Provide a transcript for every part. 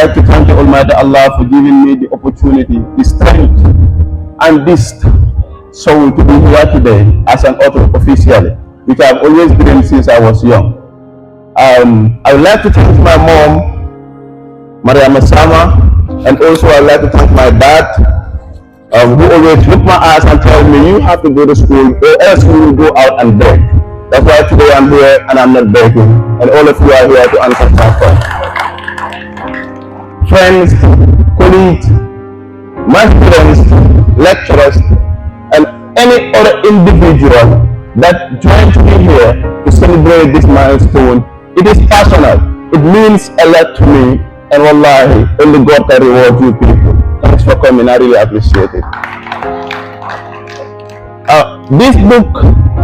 like to thank the Almighty Allah for giving me the opportunity, the strength, and this soul to be here today as an author officially, which I've always been since I was young. I would like to thank my mom, Maria Masama, and also I'd like to thank my dad, who always look my eyes and tell me, you have to go to school or else you will go out and beg. That's why today I'm here and I'm not begging, and all of you are here to answer my phone. Friends, colleagues, my students, lecturers, and any other individual that joined me here to celebrate this milestone, it is personal. It means a lot to me, and wallahi, only God can reward you people. Thanks for coming, I really appreciate it. This book,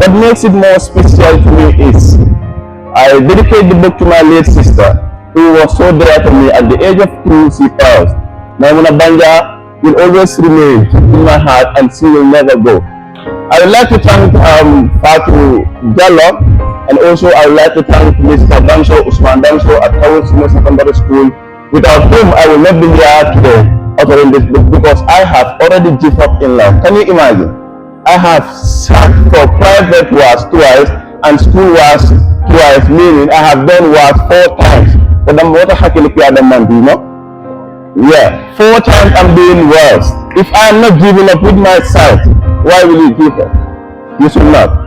what makes it more special to me is, I dedicate the book to my late sister, who was so dear to me. At the age of 2, she passed. Banja will always remain in my heart and she will never go. I would like to thank Fatu Jallo, and also I would like to thank Mr. Danso, Usman Danso at Tawus Secondary School, without whom I will not be here today authoring this book, because I have already given up in life. Can you imagine? I have sat for private work twice and school work twice, meaning I have done work 4 times. But I'm not a man, you know? Yeah, 4 times I'm doing worse. If I am not giving up with my sight, why will you give up? You should not.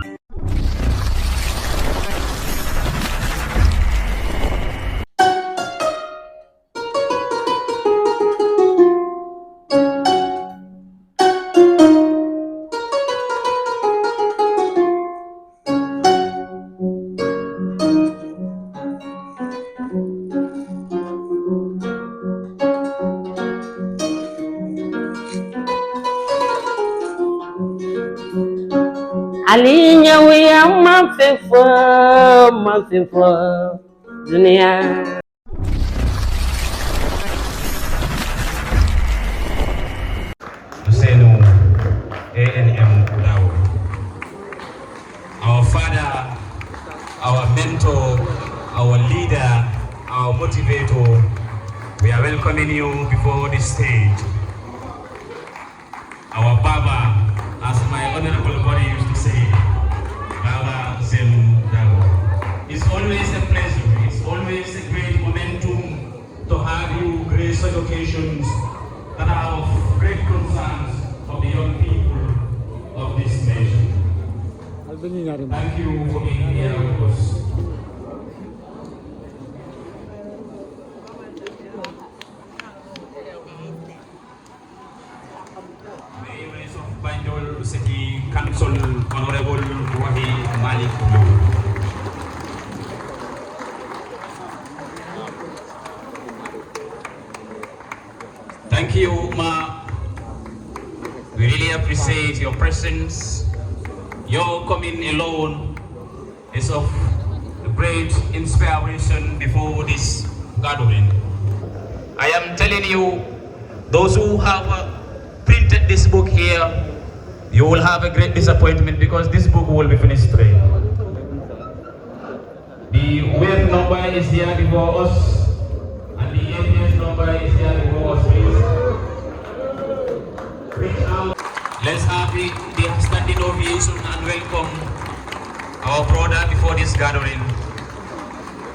Alinya wiya mafifo dunia. Ousainou, A&M Lowe. Our father, our mentor, our leader, our motivator, we are welcoming you before this stage. Our Baba, as my honorable body used to say, Baba Ousainou Darboe. It's always a pleasure, it's always a great momentum to have you grace such occasions that are of great concerns for the young people of this nation. Thank you for being here with us. Mayoress of Banja City Council, Honorable Rohey, Malick, Lowe. Thank you, Ma. We really appreciate your presence. Your coming alone is of great inspiration before this gathering. I am telling you, those who have printed this book here, you will have a great disappointment because this book will be finished today. The wave number is here before us, and the APS number is here before us, please. Reach out. Let's have the standing ovation and welcome our brother before this gathering.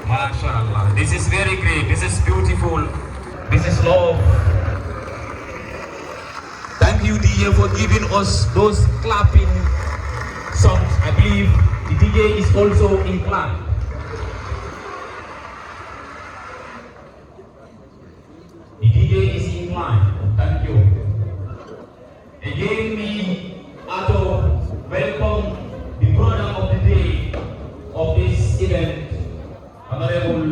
MashaAllah. This is very great. This is beautiful. This is love. Thank you, DJ, for giving us those clapping songs. I believe the DJ is also inclined. The DJ is inclined. Thank you. Again, we are to welcome the brother of the day of this event, Honorable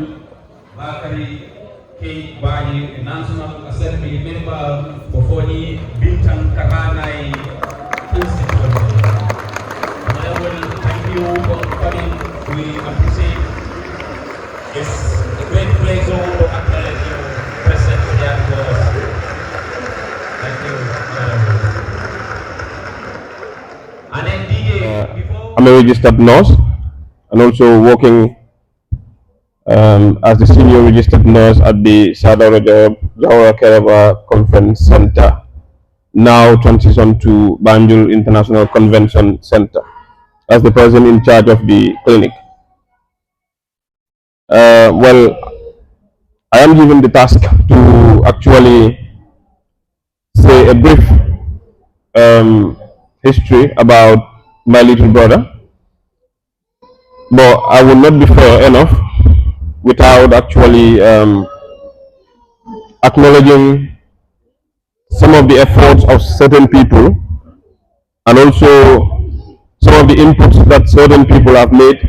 Bakari K. Banja, National Assembly member for the Bintang Karanai Institute. Honorable, thank you for coming. We appreciate. It's a great pleasure to acknowledge you present here for us. Thank you, Honorable. And then DJ, I'm a registered nurse and also working as the senior registered nurse at the Sadara Jawara Kerava Conference Center, now transitioned to Banjul International Convention Center as the person in charge of the clinic. Well, I am given the task to actually say a brief history about my little brother, but I will not be fair enough without actually acknowledging some of the efforts of certain people and also some of the inputs that certain people have made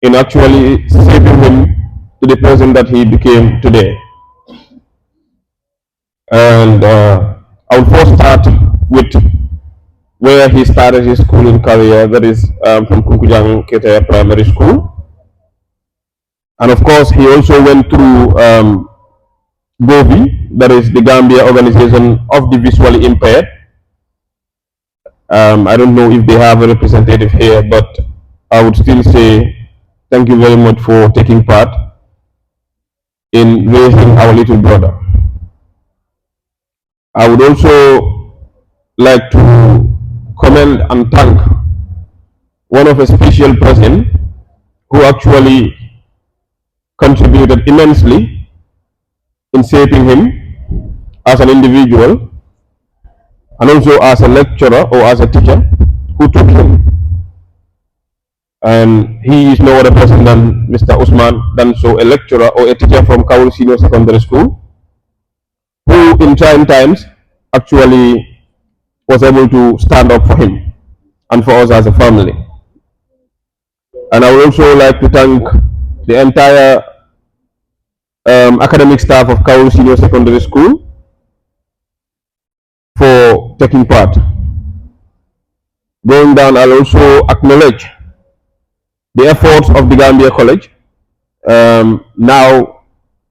in actually shaping him to the person that he became today. And I will first start with where he started his schooling career, that is from Kunkujang Kete Primary School. And of course, he also went through GOVI, that is the Gambia Organization of the Visually Impaired. I don't know if they have a representative here, but I would still say thank you very much for taking part in raising our little brother. I would also like to commend and thank one of a special person who actually contributed immensely in shaping him as an individual and also as a lecturer or as a teacher who took him. And he is no other person than Mr. Usman Danso, a lecturer or a teacher from Kawul Senior Secondary School, who in trying times actually was able to stand up for him and for us as a family. And I would also like to thank the entire academic staff of Kawul Senior Secondary School for taking part. Going down, I'll also acknowledge the efforts of the Gambia College, now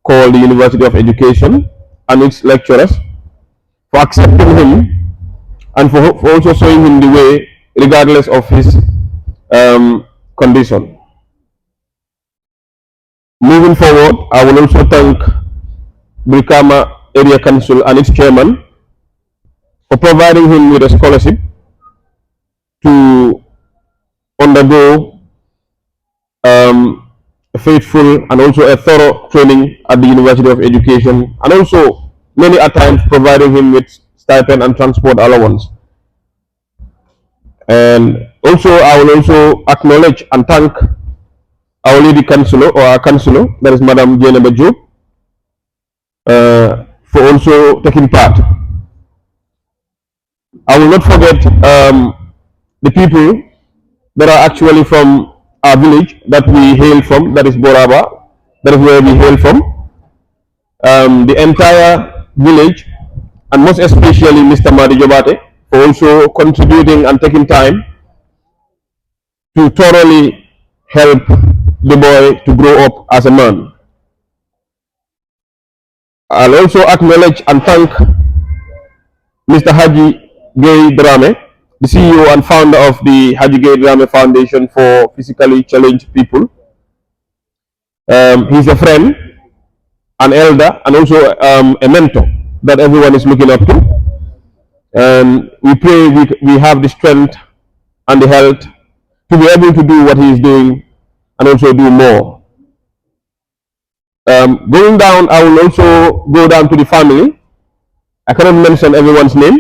called the University of Education, and its lecturers for accepting him and for also showing him the way regardless of his condition. Moving forward, I will also thank Brikama Area Council and its chairman for providing him with a scholarship to undergo a faithful and also a thorough training at the University of Education, and also many at times providing him with stipend and transport allowance. And also I will also acknowledge and thank our lady councillor or our councillor, that is Madam Jane Bajo, for also taking part. I will not forget the people that are actually from our village that we hail from, that is Boraba, that is where we hail from. The entire village, and most especially Mr. Madi Jobate, for also contributing and taking time to thoroughly help the boy to grow up as a man. I'll also acknowledge and thank Mr. Haji Gay Drame, the CEO and founder of the Haji Gay Drame Foundation for Physically Challenged People. He's a friend, an elder, and also a mentor that everyone is looking up to. And we pray we have the strength and the health to be able to do what he is doing and also do more. Going down, I will also go down to the family. I cannot mention everyone's name,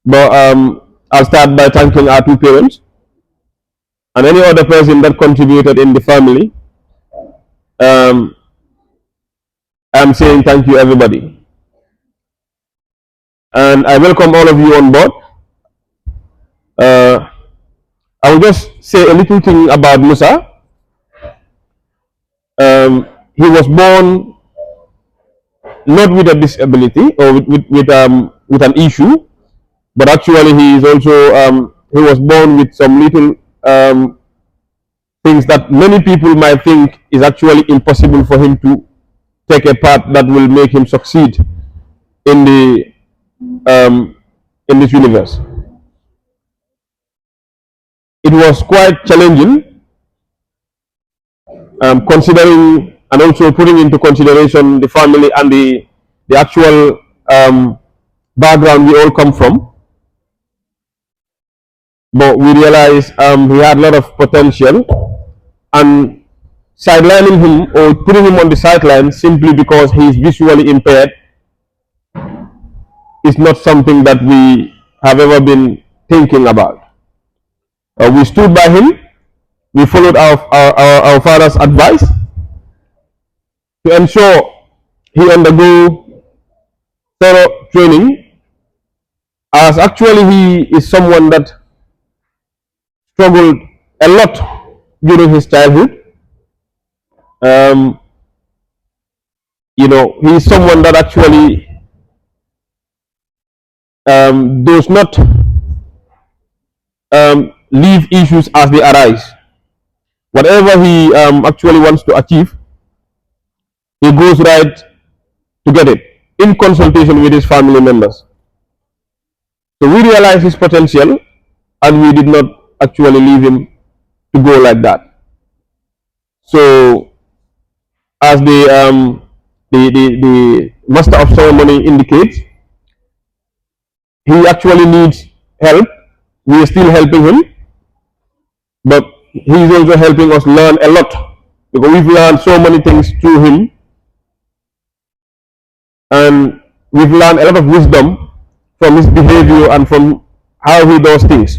but I'll start by thanking our two parents and any other person that contributed in the family. I'm saying thank you, everybody. And I welcome all of you on board. I will just say a little thing about Musa. He was born not with a disability or with an issue, but actually he is also he was born with some little things that many people might think is actually impossible for him to take a path that will make him succeed in the in this universe. It was quite challenging considering and also putting into consideration the family and the actual background we all come from. But we realized he had a lot of potential, and sidelining him or putting him on the sideline simply because he is visually impaired is not something that we have ever been thinking about. We stood by him. We followed our father's advice to ensure he undergo thorough training, as actually he is someone that struggled a lot during his childhood. He is someone that actually does not leave issues as they arise. Whatever he actually wants to achieve, he goes right to get it in consultation with his family members. So we realized his potential, and we did not actually leave him to go like that. So, as the master of ceremony indicates, he actually needs help. We are still helping him, but he is also helping us learn a lot, because we've learned so many things through him, and we've learned a lot of wisdom from his behavior and from how he does things.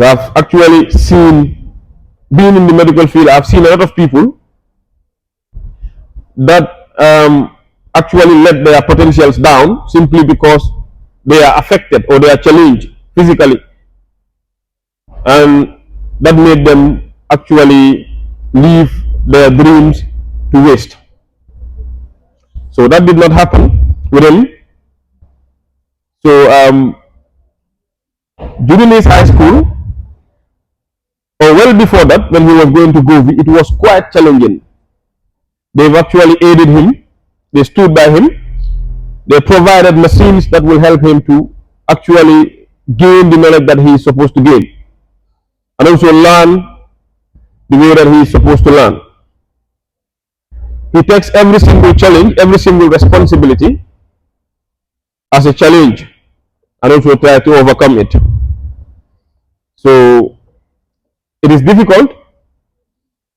I've actually seen, being in the medical field, I've seen a lot of people that actually let their potentials down simply because they are affected or they are challenged physically, and that made them actually leave their dreams to waste. So that did not happen with him. So during his high school, or well before that, when he was going to Govi, it was quite challenging. They've actually aided him, they stood by him, they provided machines that will help him to actually gain the knowledge that he is supposed to gain, and also learn the way that he is supposed to learn. He takes every single challenge, every single responsibility as a challenge, and also try to overcome it. So it is difficult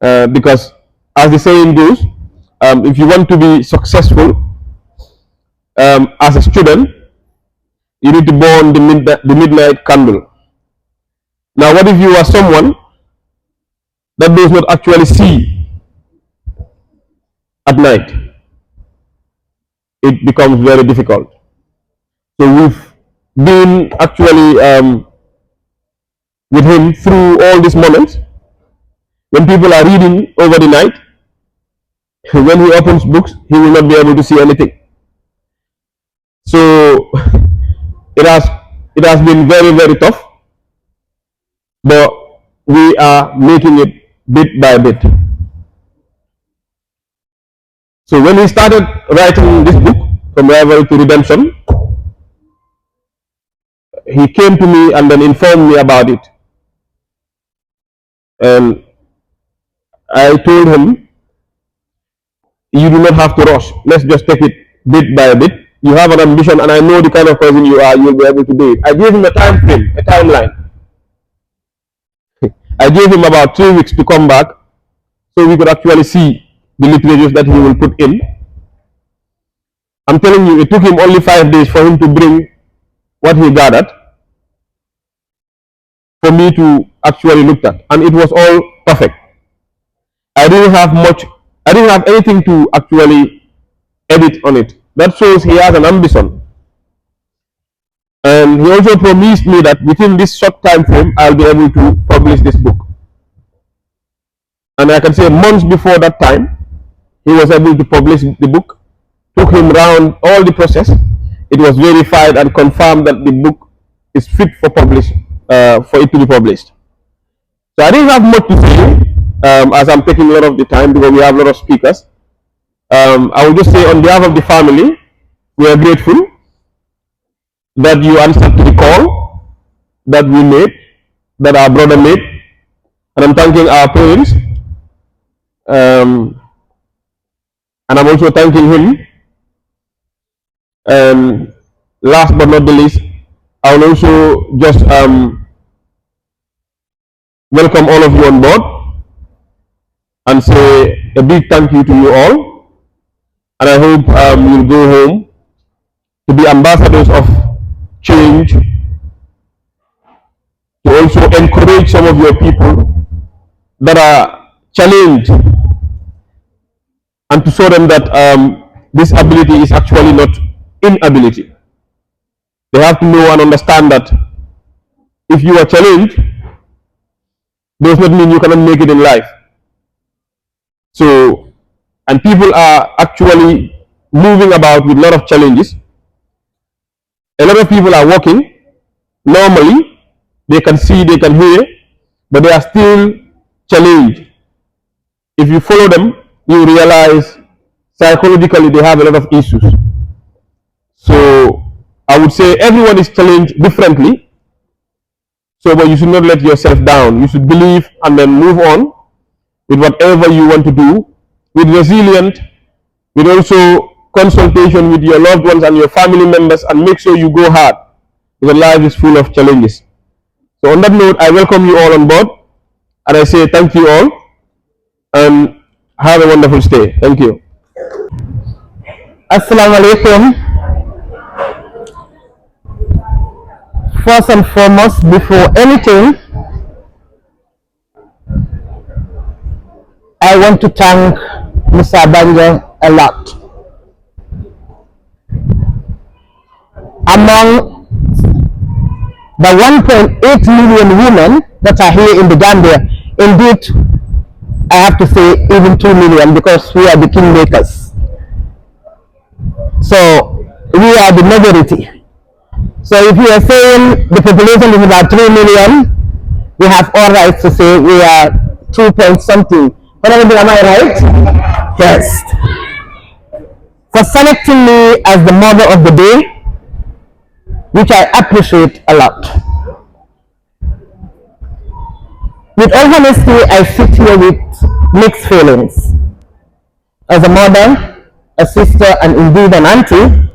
because, as the saying goes, if you want to be successful as a student, you need to burn the midnight candle. Now, what if you are someone that does not actually see at night? It becomes very difficult. So we've been actually with him through all these moments. When people are reading over the night, when he opens books, he will not be able to see anything. So it has been very, very tough, but we are making it bit by bit. So when he started writing this book, From Rivalry to Redemption, he came to me and then informed me about it. And I told him, you do not have to rush. Let's just take it bit by bit. You have an ambition, and I know the kind of person you are, you'll be able to do it. I gave him a time frame, a timeline. I gave him about 3 weeks to come back so we could actually see the literatures that he will put in. I'm telling you, it took him only 5 days for him to bring what he gathered for me to actually look at, and it was all perfect. I didn't have anything to actually edit on it. That shows he has an ambition. And he also promised me that within this short time frame, I'll be able to publish this book. And I can say months before that time, he was able to publish the book. Took him round all the process. It was verified and confirmed that the book is fit for for it to be published. So I didn't have much to say, as I'm taking a lot of the time because we have a lot of speakers. I will just say, on behalf of the family, we are grateful that you answered to the call that we made, that our brother made, and I'm thanking our parents And I'm also thanking him. And last but not the least, I will also just welcome all of you on board and say a big thank you to you all. And I hope you'll go home to be ambassadors of change, to also encourage some of your people that are challenged, and to show them that this ability is actually not inability. They have to know and understand that if you are challenged, does not mean you cannot make it in life. So, and people are actually moving about with a lot of challenges. A lot of people are walking normally, they can see, they can hear, but they are still challenged. If you follow them, you realize psychologically they have a lot of issues. So I would say everyone is challenged differently. So, but you should not let yourself down. You should believe and then move on with whatever you want to do, with resilience, with also consultation with your loved ones and your family members, and make sure you go hard, because life is full of challenges. So on that note, I welcome you all on board, and I say thank you all, and have a wonderful stay. Thank you. Assalamu alaikum. First and foremost, before anything, I want to thank Musa Banja a lot. Among the 1.8 million women that are here in the Gambia, indeed, I have to say even 2 million, because we are the kingmakers. So we are the majority. So if you are saying the population is about 3 million, we have all rights to say we are 2 point something. Am I right? Yes. For selecting me as the mother of the day, which I appreciate a lot. With all honesty, I sit here with mixed feelings. As a mother, a sister, and indeed an auntie,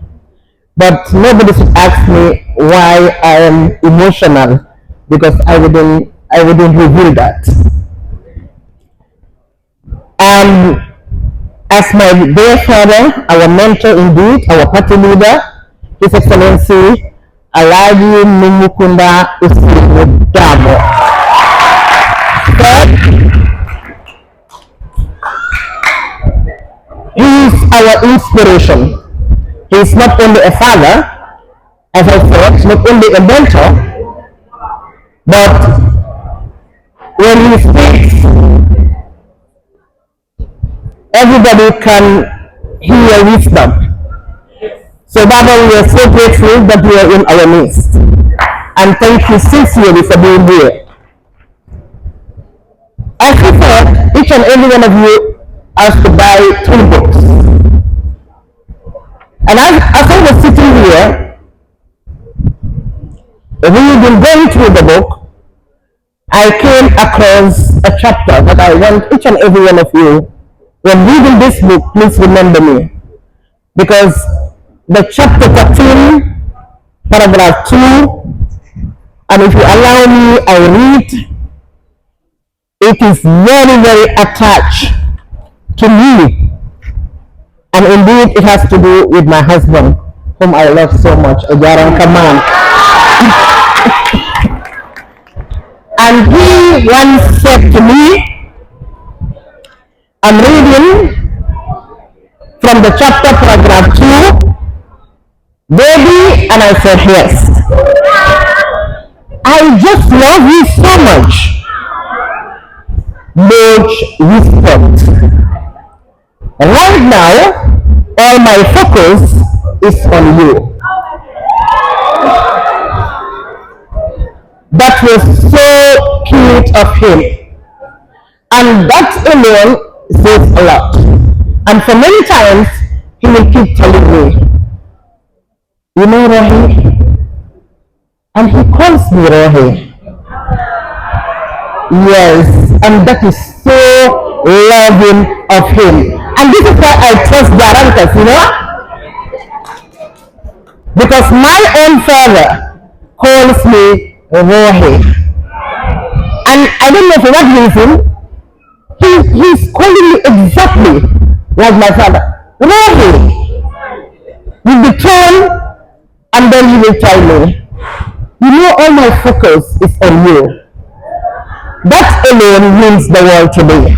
but nobody should ask me why I am emotional, because I wouldn't reveal that. And as my dear father, our mentor indeed, our party leader, His Excellency Alhaji Mumukunda Ousainou Darboe said, he is our inspiration. He is not only a father, as I said, not only a mentor, but when he speaks, everybody can hear wisdom. So Baba, we are so grateful that you are in our midst. And thank you sincerely for being here. As I said, each and every one of you has to buy 2 books. And as I was sitting here, reading, going through the book, I came across a chapter that I want each and every one of you, when reading this book, please remember me. Because the chapter 13, paragraph 2, and if you allow me, I read, it is very, very attached to me. And indeed, it has to do with my husband, whom I love so much, Ajaran Kaman. And he once said to me, I'm reading from the chapter paragraph 2, baby, and I said yes. I just love you so much. Much respect. Right now, all my focus is on you. That was so cute of him. And that alone says a lot. And for many times, he will keep telling me, you know, Rohey, and he calls me Rohey. Yes, and that is so loving of him. And this is why I trust Garantas, because my own father calls me Rohey. And I don't know for what reason, he's calling me exactly like my father. Rohey. With the tone, and then he will tell me, all my focus is on you. That alone means the world to me.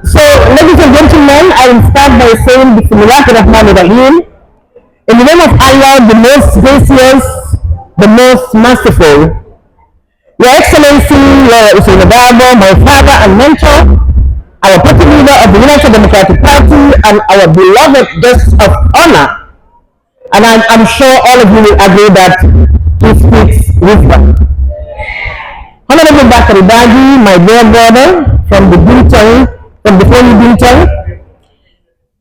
So, ladies and gentlemen, I will start by saying Bismillahirrahmanirrahim. In the name of Allah, the most gracious, the most merciful. Your Excellency, Ousainou Darboe, my father and mentor, our party leader of the United Democratic Party, and our beloved guest of honor. And I'm sure all of you will agree that he speaks wisdom. Honorable Bakari Daji, my dear brother from the Holy Bintang,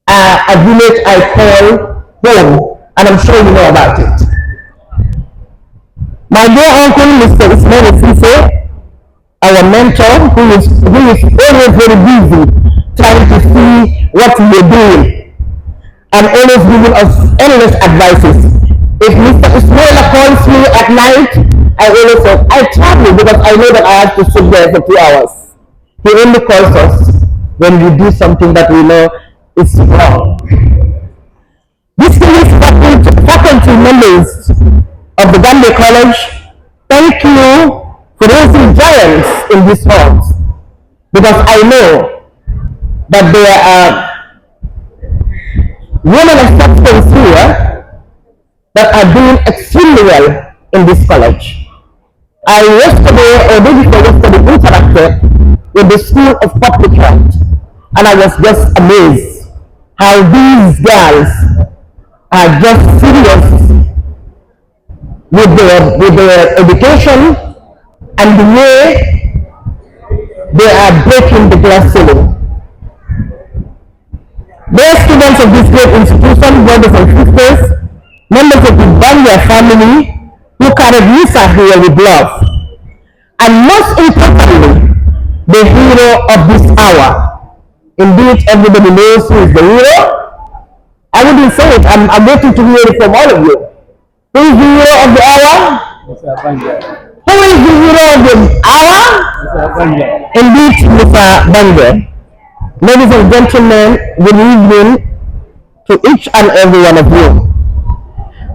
a village I call home, and I'm sure you know about it. My dear uncle, Mr. Ismail, our mentor, who is always very busy trying to see what we're doing and always giving us endless advices. If Mr. Ismail calls me at night, I always say, I travel because I know that I have to sit there for 2 hours. He only calls us when we do something that we know is wrong. Distinguished faculty members of the Gambia College, thank you for raising giants in these halls, because I know that there are women of substance here that are doing extremely well in this college. I yesterday interacted with the School of Public Health, and I was just amazed how these girls are just serious with their education and the way they are breaking the glass ceiling. They are students of this great institution, brothers and sisters, members of the Banja family, who carried Musa here with love. And most importantly, the hero of this hour. Indeed, everybody knows who is the hero. I wouldn't say it, I'm waiting to hear it from all of you. Who is the hero of the hour? Who is the hero of the hour? Indeed, Mr. Banja. Ladies and gentlemen, good evening to each and every one of you.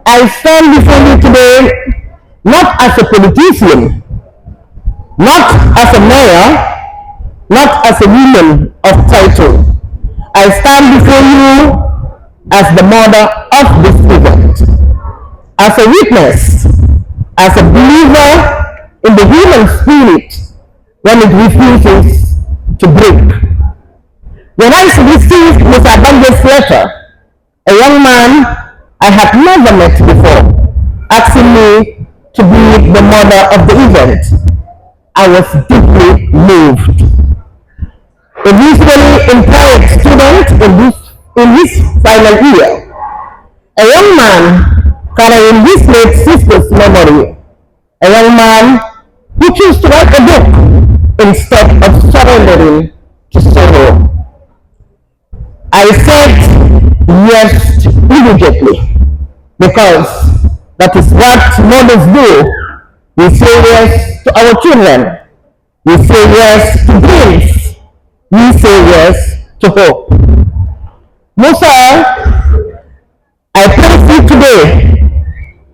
I stand before you today not as a politician, not as a mayor, not as a woman of title. I stand before you as the mother of this event, as a witness, as a believer in the human spirit when it refuses to break. When I received Mr. Banja's letter, a young man I had never met before, asking me to be the mother of the event, I was deeply moved. A visually impaired student in his final year, a young man carrying his late sister's memory, a young man who chose to write a book instead of surrendering to sorrow. I said yes immediately, because that is what mothers do. We say yes to our children. We say yes to dreams. We say yes to hope. Musa, I praise you today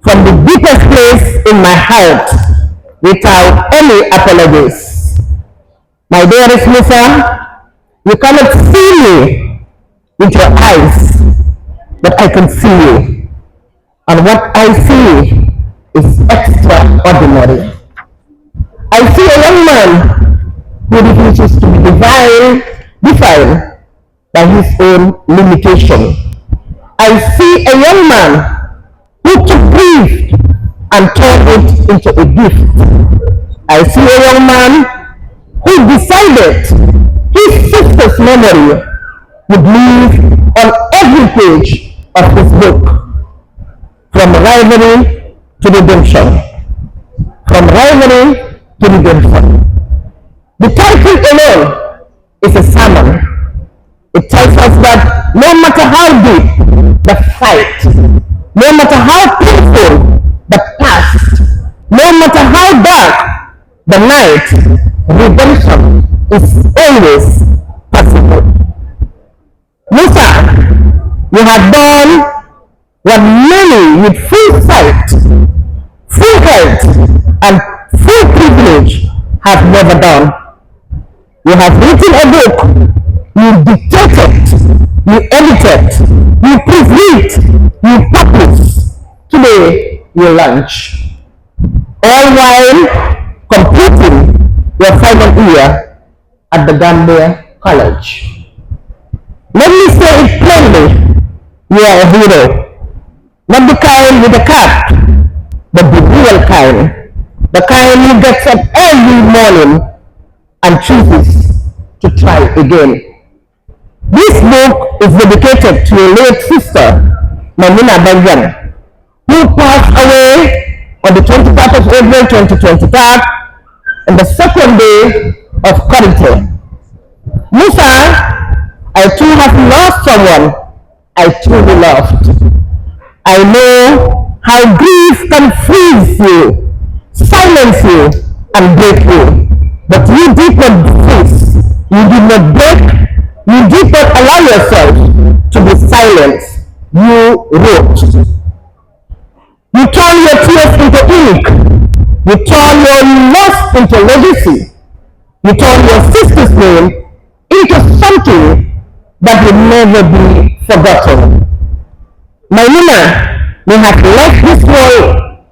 from the deepest place in my heart without any apologies. My dearest Musa, you cannot see me with your eyes, but I can see you. And what I see is extraordinary. I see a young man who refuses to be defined by his own limitation. I see a young man who took grief and turned it into a gift. I see a young man who decided his sister's memory would live on every page of his book, from rivalry to redemption. From rivalry to redemption. The title alone is a sermon. It tells us that no matter how deep the fight, no matter how painful the past, no matter how dark the night, redemption is always possible. Musa, you have done what many with full sight, full health, and full privilege have never done. You have written a book, you dictated, you edited, you proofread, you published. Today, you launch. All while completing your final year at the Darboe College. Let me say it plainly, you are a hero. Not the kind with a cap, but the real kind. The kind who gets up every morning and chooses to try again. This book is dedicated to your late sister, Banja, who passed away on the 23rd of April 2023 on the second day of quarantine. Musa, I too have lost someone I truly loved. I know how grief can freeze you, silence you, and break you. But you did not freeze, you did not break, you did not allow yourself to be silenced. You wrote. You turned your tears into ink. You turned your loss into legacy. You turned your sister's name into something that will never be forgotten. Mayoress may have left this world,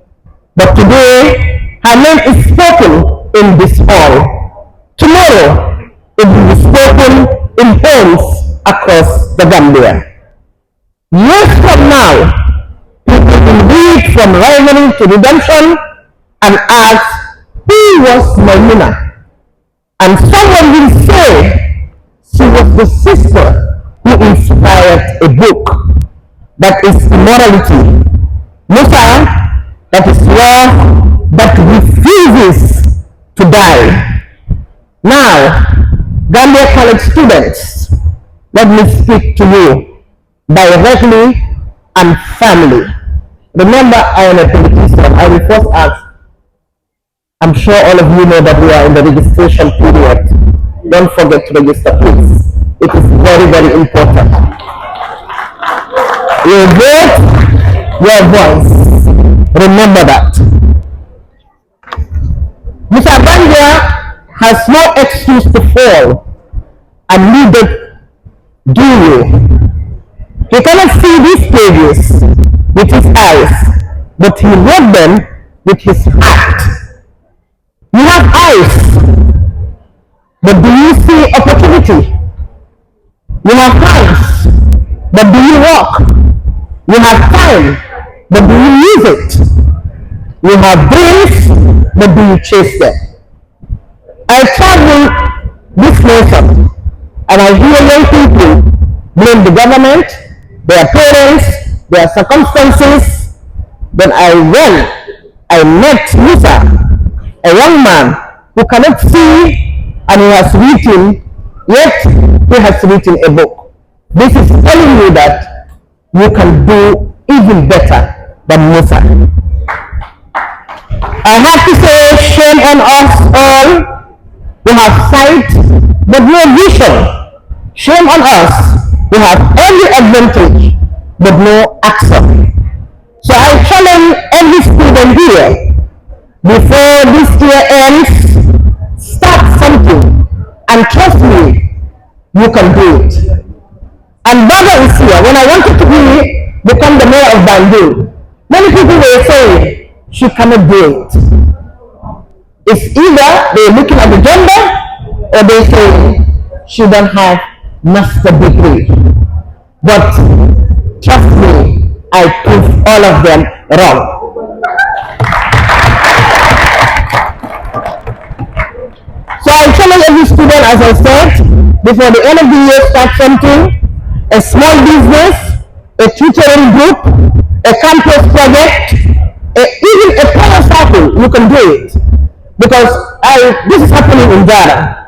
but today her name is spoken in this hall. Tomorrow it will be spoken in homes across the Gambia. Years from now, people will read from rivalry to redemption and ask, who was Mayoress? And someone will say, she was the sister who inspired a book. That is immorality. Musa, that is love that refuses to die. Now, Gambia College students, let me speak to you directly and family. Remember, I am a politician. I will first ask, I'm sure all of you know that we are in the registration period. Don't forget to register, please. It is very, very important. Your vote, your voice. Remember that. Mr. Banja has no excuse to fall, and neither do you. He cannot see these pages with his eyes, but he read them with his heart. You have eyes, but do you see opportunity? You have hands, but do you walk? You have time, but do you use it? You have brains, but do you chase them? I travel this nation and I hear young people blame the government, their parents, their circumstances. Then I met Musa, a young man who cannot see and he has written, yet he has written a book. This is telling you that you can do even better than Musa. I have to say, shame on us all who have sight but no vision. Shame on us who have every advantage but no action. So I challenge every student here, before this year ends, start something and trust me, you can do it. And Banja is here. When I wanted to become the mayor of Banja, many people were saying she cannot do it. It's either they're looking at the gender or they say she don't have master degree. But trust me, I prove all of them wrong. So I challenge every student, as I said, before the end of the year, start something. A small business, a tutoring group, a campus project, even a prayer circle, you can do it. because this is happening in Ghana.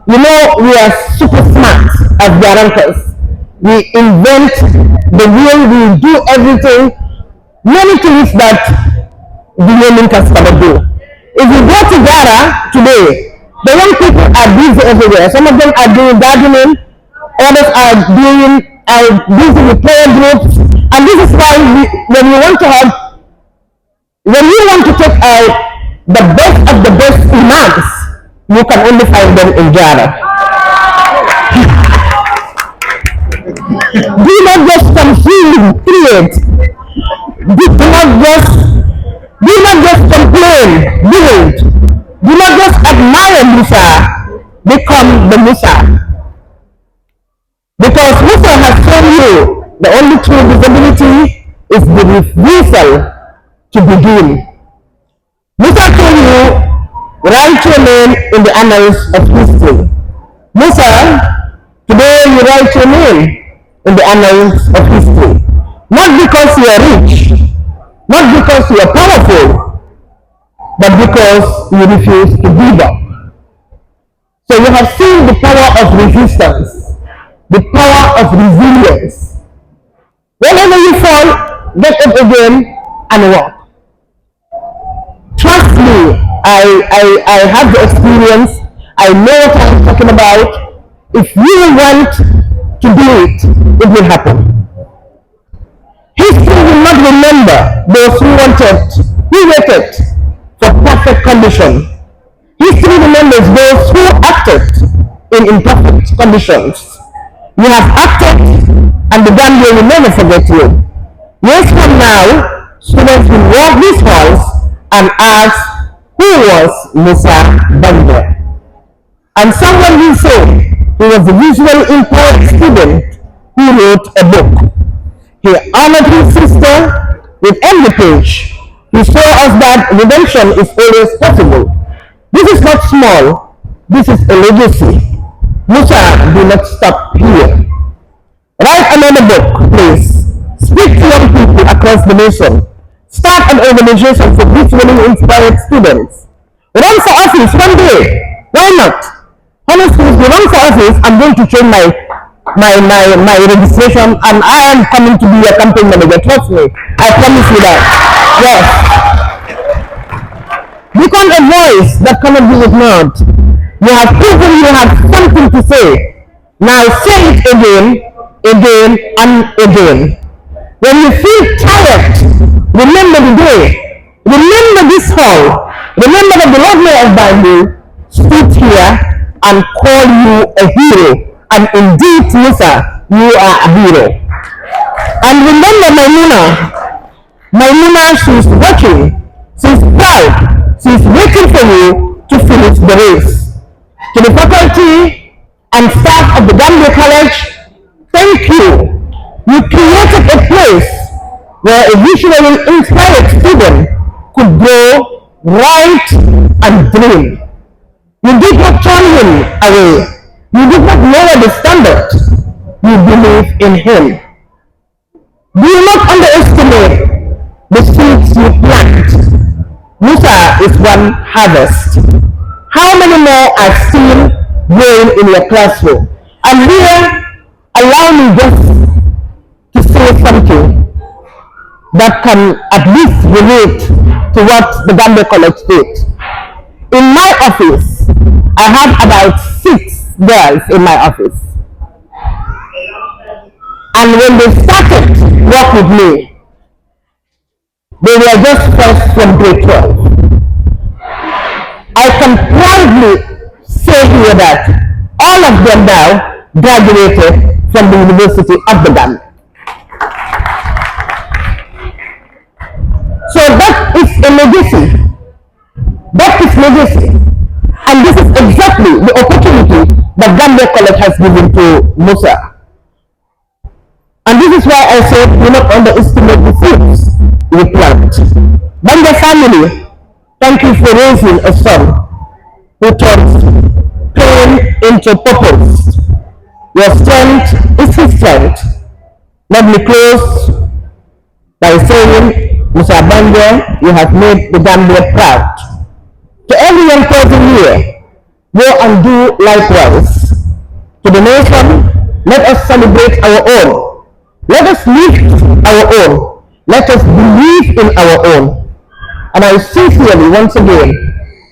You know, we are super smart as Garankas. We invent the way we do everything, many things that the women can cannot do. If you go to Ghana today, the young people are busy everywhere. Some of them are doing gardening, others are busy with prayer groups, and this is why when you want to take the best of the best imams, you can only find them in Ghana. Do not just confuse, create. Do not just complain, build. Do not just admire Musa, become the Musa. Because Musa has shown you the only true visibility is the refusal to begin. Musa told you, write your name in the annals of history. Musa, today you write your name in the annals of history. Not because you are rich, not because you are powerful, but because you refuse to give up. So you have seen the power of resistance, the power of resilience. Whenever you fall, get up again and walk. Trust me, I have the experience. I know what I'm talking about. If you want to do it, it will happen. History will not remember those who waited for perfect condition. History remembers those who acted in imperfect conditions. You have acted, and the Gambia will never forget you. Years from now, students will walk these halls and ask, who was Musa Banja? And someone will say, he was the usual imperfect student who wrote a book. He honored his sister with every page. He showed us that redemption is always possible. This is not small. This is a legacy. Musa, do not stop here. Write another book, please. Speak to young people across the nation. Start an organization for visually inspired students. Run for office one day. Why not? Honestly, if you run for office, I'm going to change my registration, and I am coming to be a campaign manager. Trust me. I promise you that. Yes. Become a voice that cannot be ignored. You have proven you have something to say. Now say it again, and again. When you feel tired, remember the day. Remember this hall. Remember that the Lord Mayor of Banja stood here and called you a hero. And indeed, Musa, you are a hero. And remember Maimuna, she's watching. She's proud. She's waiting for you to finish the race. To the faculty and staff of the Gambia College, thank you. You created a place where a visually inspired student could go, write, and dream. You did not turn him away. You did not lower the standard. You believe in him. Do not underestimate the seeds you plant. Musa is one harvest. How many more are still growing in your classroom? And here, allow me just to say something that can at least relate to what the Gambia College did. In my office, I have about 6 girls in my office. And when they started work with me, they were just first from grade 12. I can proudly say here that all of them now graduated from the University of the Gambia. So that is a legacy. That is legacy. And this is exactly the opportunity that Gambia College has given to Musa. And this is why I said do not underestimate the seeds we plant. Banja family, thank you for raising a son who turns pain into purpose. Your strength is his strength. Let me close by saying, Musa Banja, you have made the Gambia proud. To every young person here, go and do likewise. To the nation, let us celebrate our own. Let us lift our own. Let us believe in our own. And I sincerely, once again,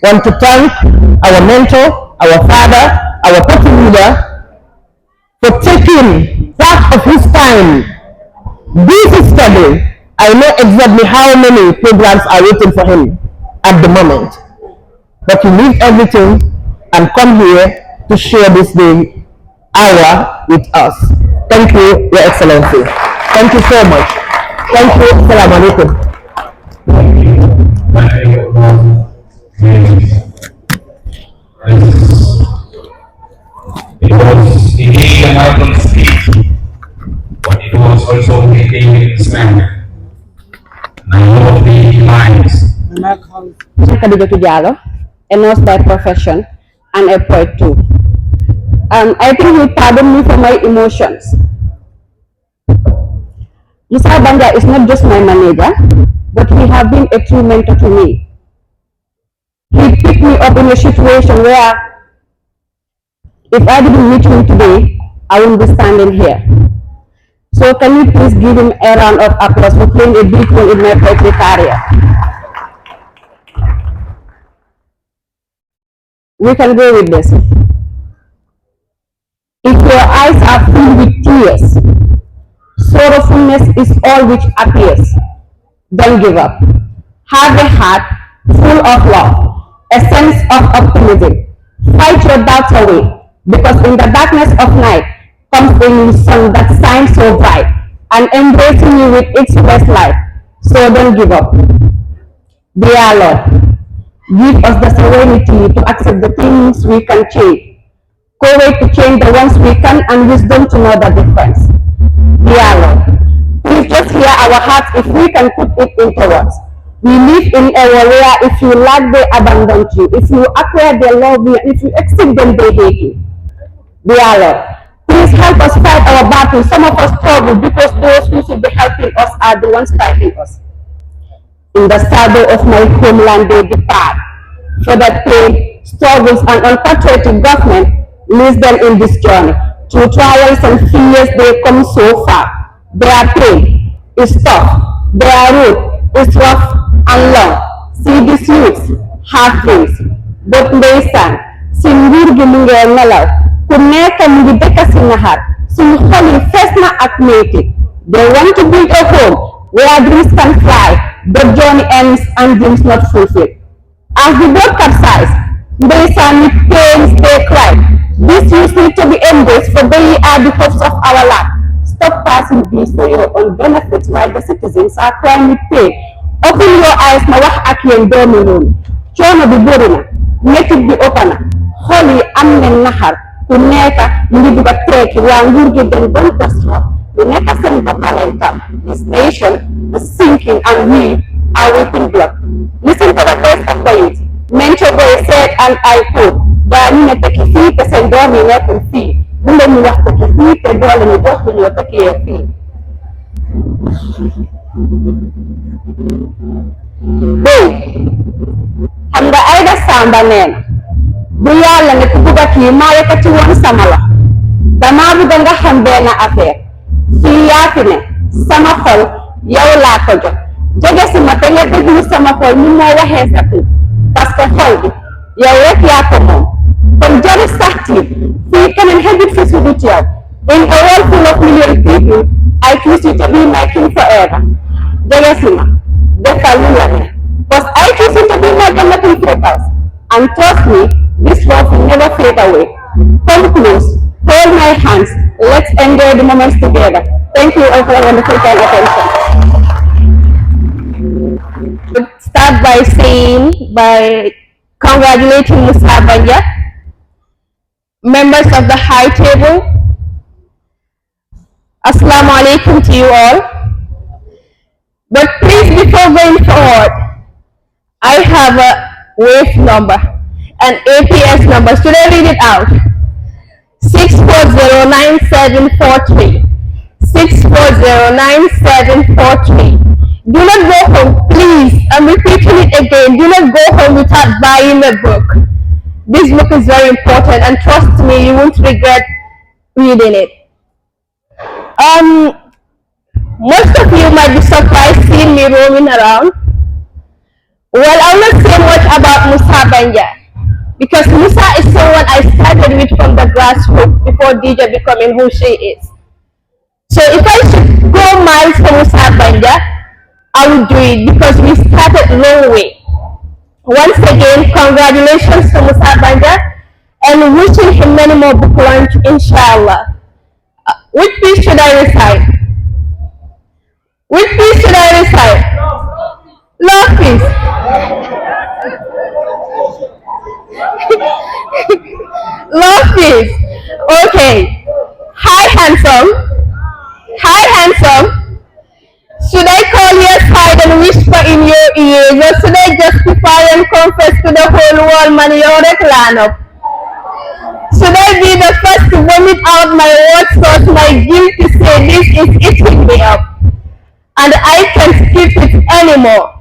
want to thank our mentor, our father, our party leader, for taking part of his time, busy studying. I know exactly how many programs are waiting for him at the moment. But he leave everything and come here to share this day hour with us. Thank you, Your Excellency. Thank you so much. Thank you. Assalamu alaikum. It was indeed a marathon speech, but it was also a David Islam. And I love the lines. Kadijatu Diallo, a nurse by profession and a poet too. I think you pardon me for my emotions. Musa Banja is not just my manager, but he has been a true mentor to me. He picked me up in a situation where if I didn't meet him today, I wouldn't be standing here. So can you please give him a round of applause for playing a big role in my poetry career? We can go with this. If your eyes are filled with tears, sorrowfulness is all which appears. Don't give up. Have a heart full of love, a sense of optimism. Fight your doubts away, because in the darkness of night comes a new sun that shines so bright and embracing you with its best light. So don't give up. Dear Lord, give us the serenity to accept the things we can change, courage to change the ones we can, and wisdom to know the difference. Dear Lord, please just hear our hearts if we can put it into words. We live in a world where if you lack, they abandon you. If you acquire, they love you. If you exceed them, they hate you. Dear Lord, please help us fight our battles. Some of us struggle because those who should be helping us are the ones fighting us. In the shadow of my homeland they depart, for that pain, struggles, and unpatriotic government leads them in this journey. Through trials and fears they come so far. Their pain is tough, their road is rough and long. See these youths have dreams, but ndeysaan si nguur gi mu ngee nelaw, ku nekk mu ngi dëkk si naxar, suñu xol yi fees na ak metti. They want to build a home where dreams can fly, but journey ends and dreams not fulfilled. As the boat capsized, ndeysaan with pains they cried. These youths need to be embraced, for they are the hopes of our land. Stop passing these for your own benefits while the citizens are crying with pain. Open your eyes ma wax ak yéen doomi réew. Coono bi bëri na, métit bi ëpp na, xol yi am nañ naxar, ku nekk mu ngi bugg a tekki waa nguur gi dañ doon gas xol. The next same Bakalenta, this nation is sinking and we are weeping blood. Listen to the voice of the youth. Mentor Boy said, and I quote, Bani ne teki fi te sen dormi ne kun fi. Bule mi wax teki fi te dole mi dox mi teki ye fi. Boy, xam nga Aida Samba nena, bu yàlla ne ku bugg a kii maa yëkkati woon sama la. Damaa bugg nga xam benn affaire. Fii yaa fi ne sama xol yow laa ko jox jege si ma te nga déglu sama xol ni moo waxee sa tur parce que xol bi yow rek yaa ko moom kon jarul sax tiit fii keneen xejut fi su dut yow. In a world full of million people, I choose you to be my king forever. Jege si ma defal lu la ne because I choose you to be my Jonathan Frekels, and trust me, this love will never fade away. Come close, hold my hands. Let's enjoy the moments together. Thank you all for your wonderful kind attention. Start by congratulating Musa Banja, members of the high table. Assalamu alaikum to you all. But please, before going forward, I have a wave number, an APS number. Should I read it out? 6409743. 6409743. Do not go home, please. I'm repeating it again. Do not go home without buying a book. This book is very important, and trust me, you won't regret reading it. Most of you might be surprised seeing me roaming around. Well, I'll not say much about Musa Banja, because Musa is someone I started with from the grassroots before DJ becoming who she is. So if I should go miles for Musa Banja, I would do it because we started Lowe. Once again, congratulations to Musa Banja and wishing him many more book launch, inshallah. Which piece should I recite? Which piece should I recite? Love piece. Love piece. Okay. Hi, handsome. Hi, handsome. Should I call you aside and whisper in your ears, or should I justify and confess to the whole world Mayoress lineup? Should I be the first to vomit out my words so my guilt to say this is eating me up, and I can't skip it anymore?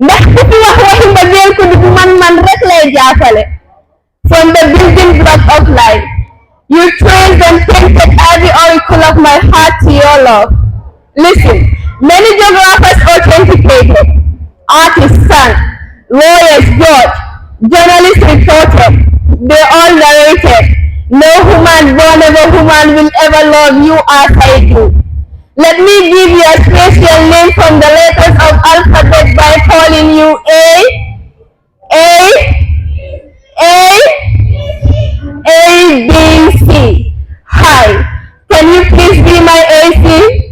Ndax ku fi wax waxi mbëggeel ku dugg man rek lay jàppale. From the building block of life, you traced and painted every oracle of my heart to your love. Listen, many geographers authenticated, artists sang, lawyers judged, journalists reported, they all narrated, no human born ever human will ever love you as I do. Let me give you a special name from the letters of alphabet by calling you A, B, C. Hi, can you please be my AC?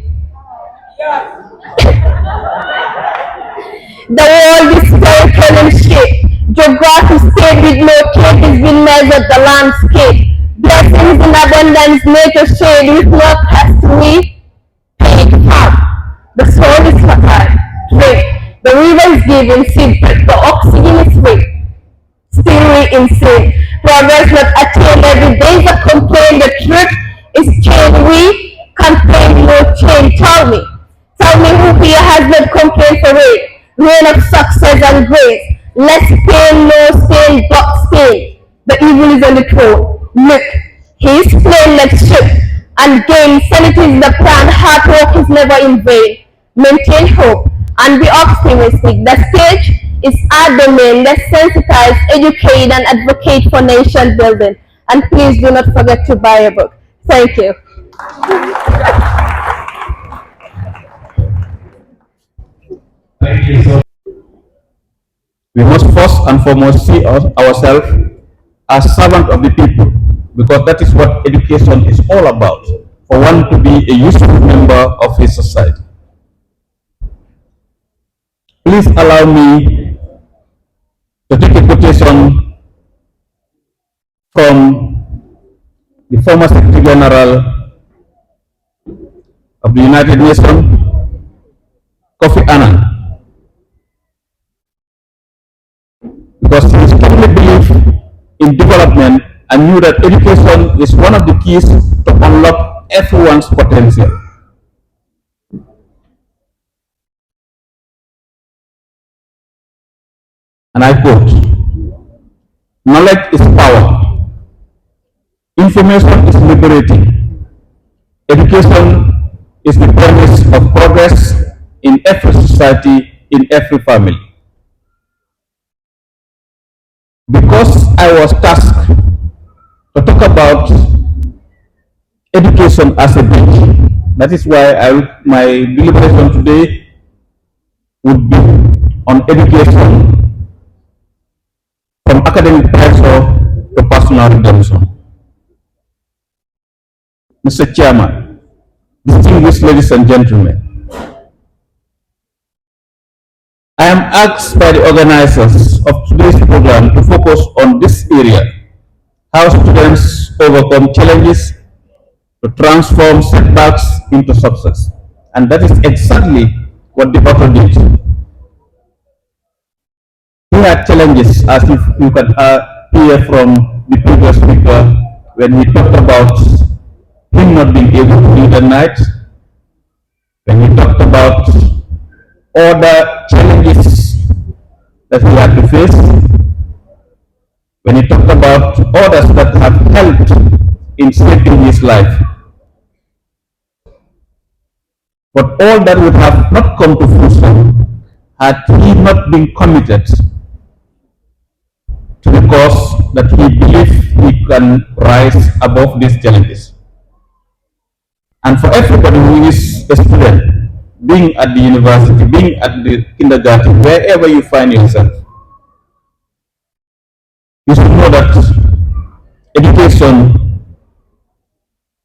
The world is spherical in shape. Geography stayed with no tape has been measured the landscape. Blessings in abundance, nature shade with no past we paid half. The soul is fertile, drip. The river is giving seed, the oxygen is sweet. Still we insane. Progress not attained every day is a complaint. The truth is change. We campaign no change. Tell me who here has not complained for it? Reign of success and grace. Less pain, no stain, but stain. The evil is on the throne. Look, he is slain like sheep and gain. Sanity is the plan. Hard work is never in vain. Maintain hope and be optimistic. The stage is our domain. Let's sensitize, educate, and advocate for nation building. And please do not forget to buy a book. Thank you. Thank you so We must first and foremost see ourselves as servants of the people, because that is what education is all about, for one to be a useful member of his society. Please allow me to take a quotation from the former Secretary General of the United Nations, Kofi Annan, because he strongly believed in development and knew that education is one of the keys to unlock everyone's potential. And I quote, "Knowledge is power. Information is liberating. Education is the premise of progress in every society, in every family." Because I was tasked to talk about education as a bridge, that is why my deliberation today would be on education from academic pressure to personal redemption. Mr. Chairman, distinguished ladies and gentlemen, I am asked by the organizers of today's program to focus on this area, how students overcome challenges to transform setbacks into success. And that is exactly what the author did. He had challenges, as if you can hear from the previous speaker when he talked about him not being able to read at night, when he talked about other challenges that he had to face, when he talked about others that have helped in shaping his life. But all that would have not come to fruition had he not been committed to the cause that he believed he can rise above these challenges. And for everybody who is a student, being at the university, being at the kindergarten, wherever you find yourself, you should know that education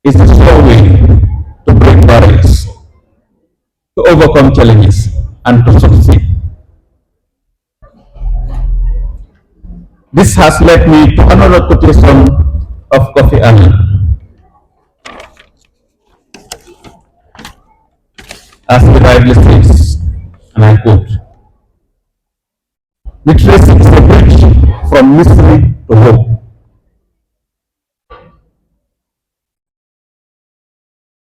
is the sure way to break barriers, to overcome challenges, and to succeed. This has led me to another quotation of Kofi Annan, as he rightly says, and I quote, "Literacy is a bridge from misery to hope.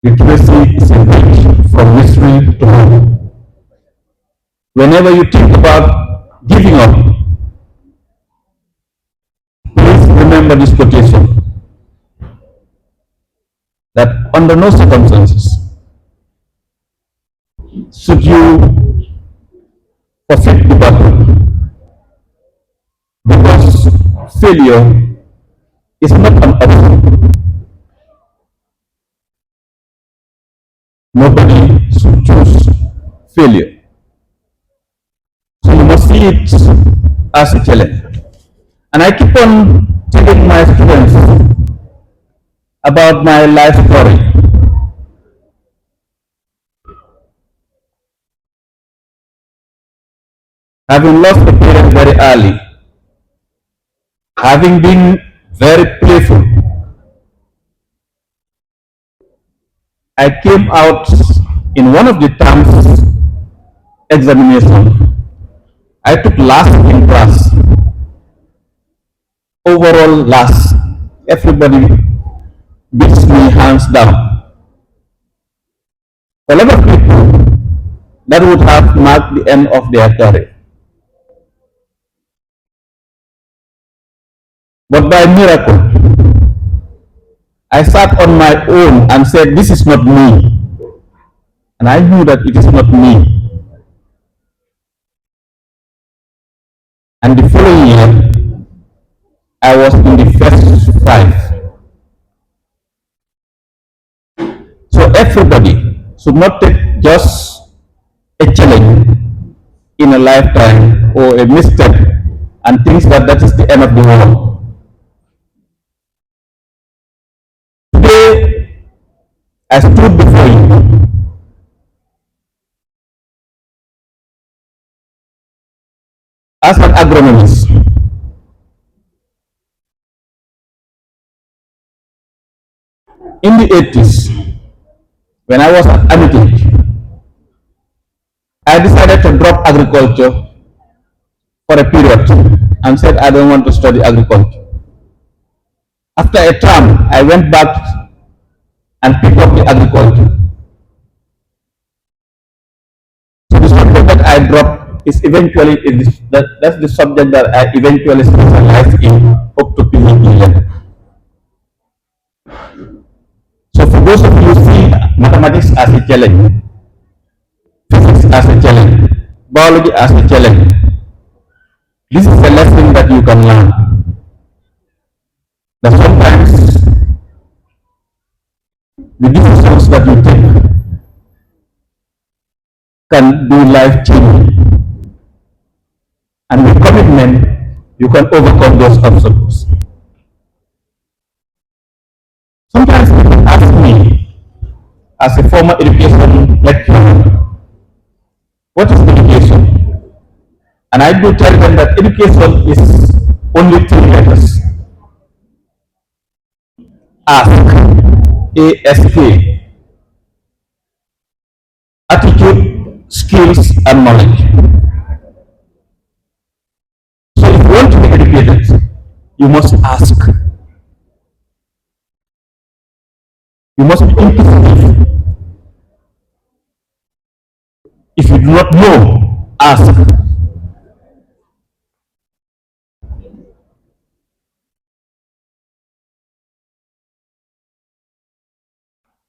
Literacy is a bridge from misery to hope." Whenever you think about giving up, please remember this quotation, that under no circumstances should you forfeit the battle, because failure is not an option. Nobody should choose failure. So you must see it as a challenge. And I keep on telling my students about my life story. Having lost a parent very early, having been very playful, I came out in one of the terms examination. I took last in class, overall last. Everybody beats me hands down. For a lot of people, that would have marked the end of their career. But by miracle, I sat on my own and said, "This is not me." And I knew that it is not me. And the following year, I was in the first five. So everybody should not take just a challenge in a lifetime or a misstep and think that that is the end of the world. Today, I stood before you as an agronomist. In the 80s, when I was at Armitage, I decided to drop agriculture for a period and said I don't want to study agriculture. After a term, I went back and picked up the agriculture. So the subject that I dropped is eventually that's the subject that I eventually specialized in up to PhD level. So for those of you who see mathematics as a challenge, physics as a challenge, biology as a challenge, this is a lesson that you can learn. That sometimes the decisions that you take can be life changing, and with commitment you can overcome those obstacles. Sometimes people ask me, as a former education lecturer, what is education? And I do tell them that education is only three letters. Ask, A-S-K, attitude, skills, and knowledge. So if you want to be educated, you must ask. You must be inquisitive. If you do do not know, ask.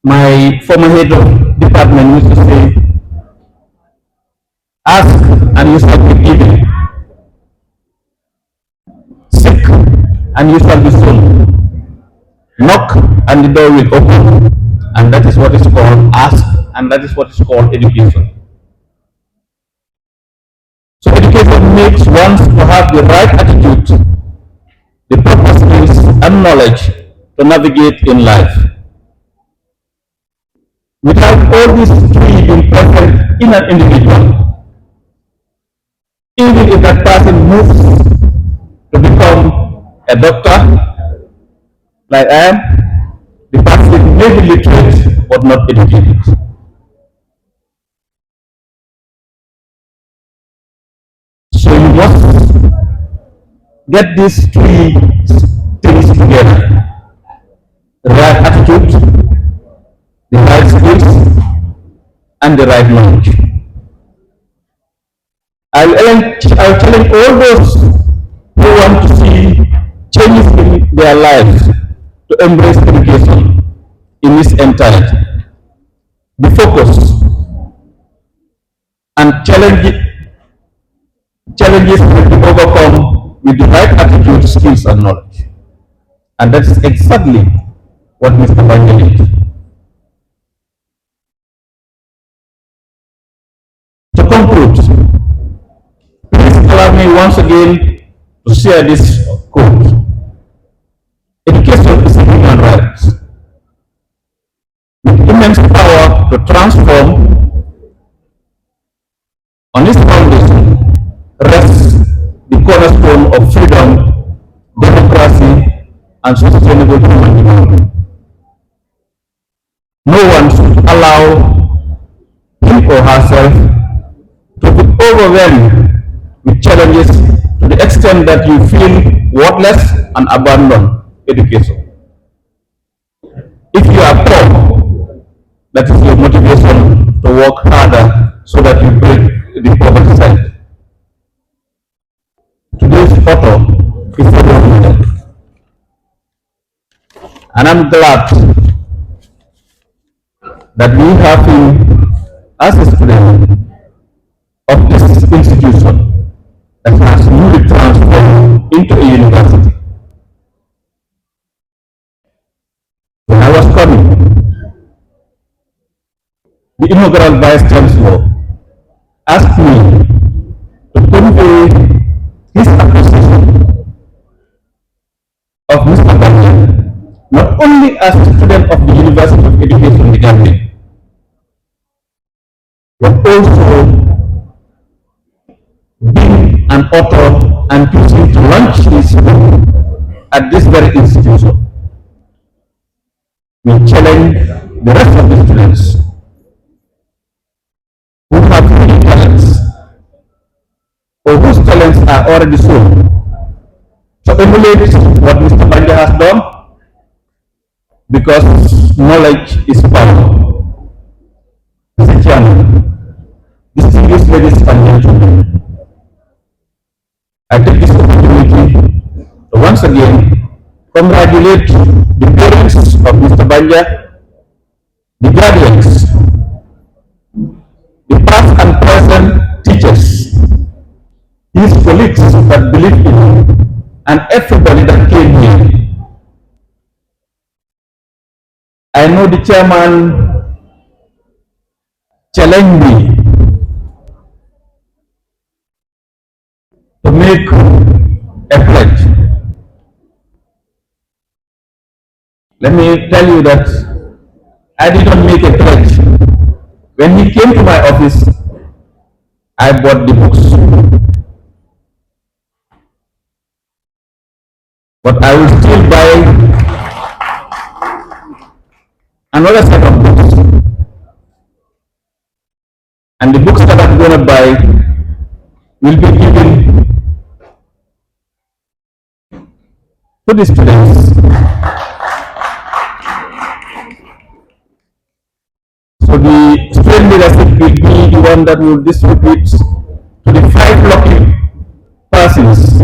My former head of department used to say, ask and you shall be given. Seek and you shall be shown. Knock and the door will open. And that is what is called ask, and that is what is called education. So education makes one to have the right attitude, the proper skills and knowledge to navigate in life. Without all these three being present in an individual, even if that person moves to become a doctor, like I am, the person may be literate but not educated. So you must get these three things together: the right attitude, the right skills, and the right knowledge. I'll challenge all those who want to see changes in their lives to embrace education in its entirety. Be focused and challenges will be overcome with the right attitude, skills, and knowledge. And that is exactly what Mr. Banja did. To conclude, please allow me once again to share this quote. Education is a human right with immense power to transform. On its foundation rests the cornerstone of freedom, democracy, and sustainable human development. No one should allow him or herself to be overwhelmed with challenges to the extent that you feel worthless and abandon education. If you are poor, that is your motivation to work harder so that you break the poverty cycle. Today's photo is a role model, and I'm glad that we have him as a student of this institution that has newly transformed into a university. When I was coming, the inaugural Vice Chancellor asked me to convey his appreciation of Mr. Banja, not only as a student of the University of Education, the Gambia, but also being an author and choosing to launch his book at this very institution. We challenge the rest of the students who have hidden talents or whose talents are already shown to emulate what Mr. Banja has done, because knowledge is power. Mr. Chairman, distinguished ladies and gentlemen, I take this opportunity to once again congratulate the parents of Mr. Banja, the guardians, the past and present teachers, his colleagues that believe in him, and everybody that came here. I know the chairman challenged me to make a pledge. Let me tell you that I did not make a pledge. When he came to my office, I bought the books. But I will still buy another set of books. And the books that I'm going to buy will be given to the students So the student leadership will be the one that will distribute to the 5 lucky persons.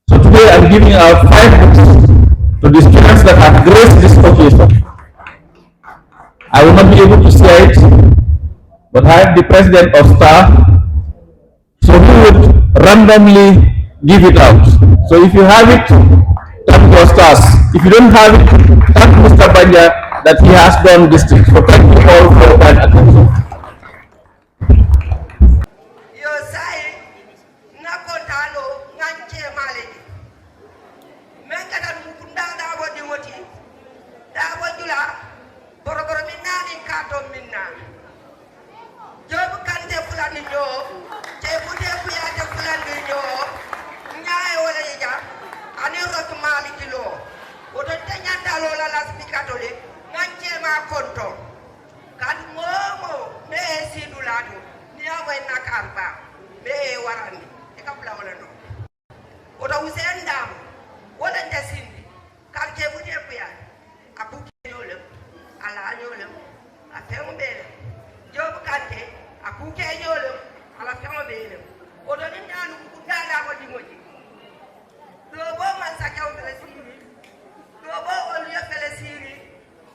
So today I'm giving out 5 books to the students that have graced this occasion. I will not be able to share it, but I have the president of staff, so he would randomly give it out. So if you have it, thank your stars. If you don't have it, thank Mr. Banja that he has done this thing. So thank you all for your kind attention. Yo sai na kontalo nganche Malick menga dan mukunda da wodi woti da wajula boroboro minna ni kato minna jobu kante fulani jo te fute fuya te fulani jo nyaay wala yija ani rot Malick lo woto tenyanda lo la la spikatole nganche ma konto kan momo me sidulatu niyamoy nakarba be warani e kabla wala no oto usendam wala ndasindi karje budi epuya abuki nyolem ala nyolem afemu bele jobu kante akuke nyolem ala femu bele oto ni ndanu ku dada wadi moji do bo man sakaw bele siri do bo olu ya bele siri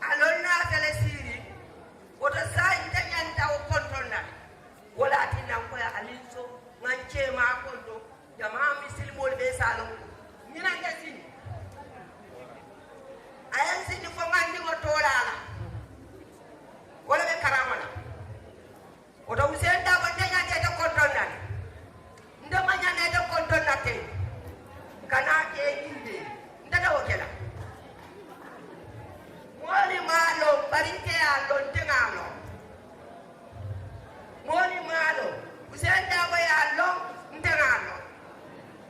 alonna bele siri oto sai tanyanta o kontonna wala tina ko ya alinso nganche ma kondo jamaa misil mol be salo mina ngati ayan sidi fo ngandi go tolala wala be karamala oto usenda ba tanya te kontonna ndama nyane te kontonna te kana ke inde ndada okela wali malo barike alo tengalo moni malo usenda ba ya lo ndengalo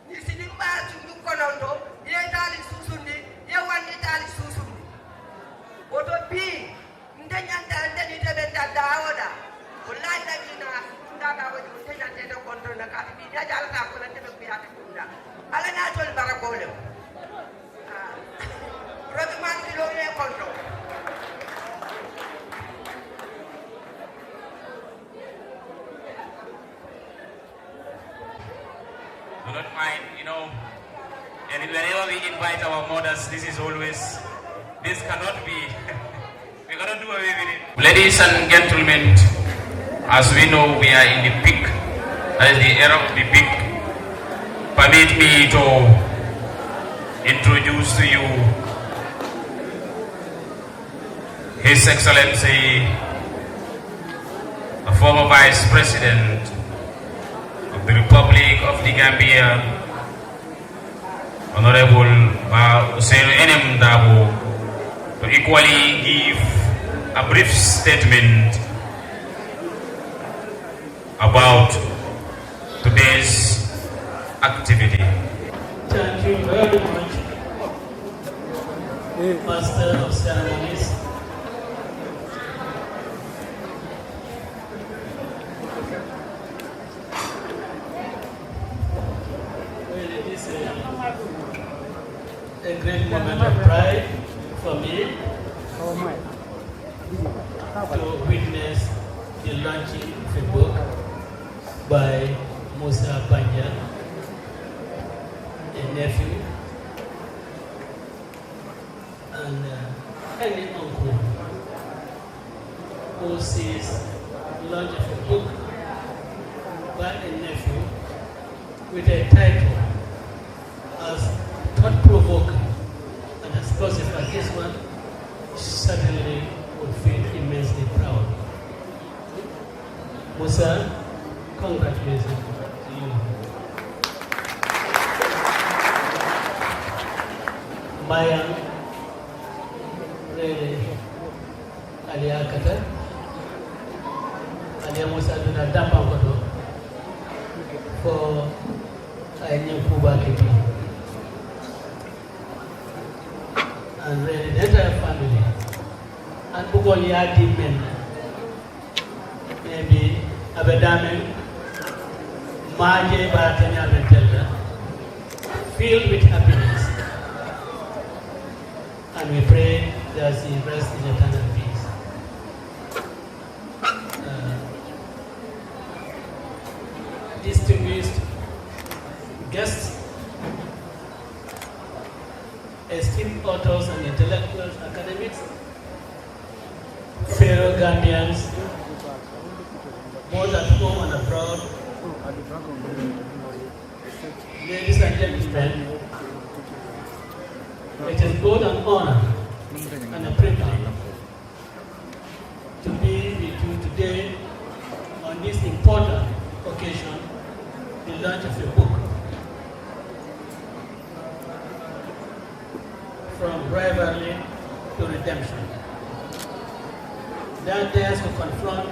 nisidi ba tundu konondo ye dali susundi ye wandi dali susundi oto bi ndanyanda ndani tebe dawoda wallahi dagina ndaga wadi ndanyanda de konto na ka bi ya jala ta ko la tebe ku ya ta kunda ala na tol barakole robi man di lo ne konto Do not mind, and whenever we invite our mothers, this is always, this cannot be, we cannot do away with it. Ladies and gentlemen, as we know, we are in the peak, that is the era of the peak. Permit me to introduce to you His Excellency, the former Vice President of the Republic of the Gambia, Honorable Ousainou Darboe, to equally give a brief statement about today's activity. Thank you very much, Master of Ceremonies. It is a great moment of pride for me to witness the launching of a book by Musa Banja, a nephew, and any uncle who sees the launch of a book by a nephew with a title as thought-provoking and as explosive as this one, certainly would feel immensely proud. Musa, congratulations to you. Mayang, really, Alia Kata, Alia Musa Duna Dampangoto for a new Kuba Kipi. And really, the entire family, and Bugolia did men, maybe Abedame, Maje Batanya Betelda, filled with happiness. And we pray that he rests in eternal peace. distinguished guests, esteemed authors and intellectuals, academics, fellow Gambians, both at home and abroad, ladies and gentlemen, it is both an honor and a privilege to be with you today on this important occasion, the launch of your book, From Rivalry to Redemption. That dares to confront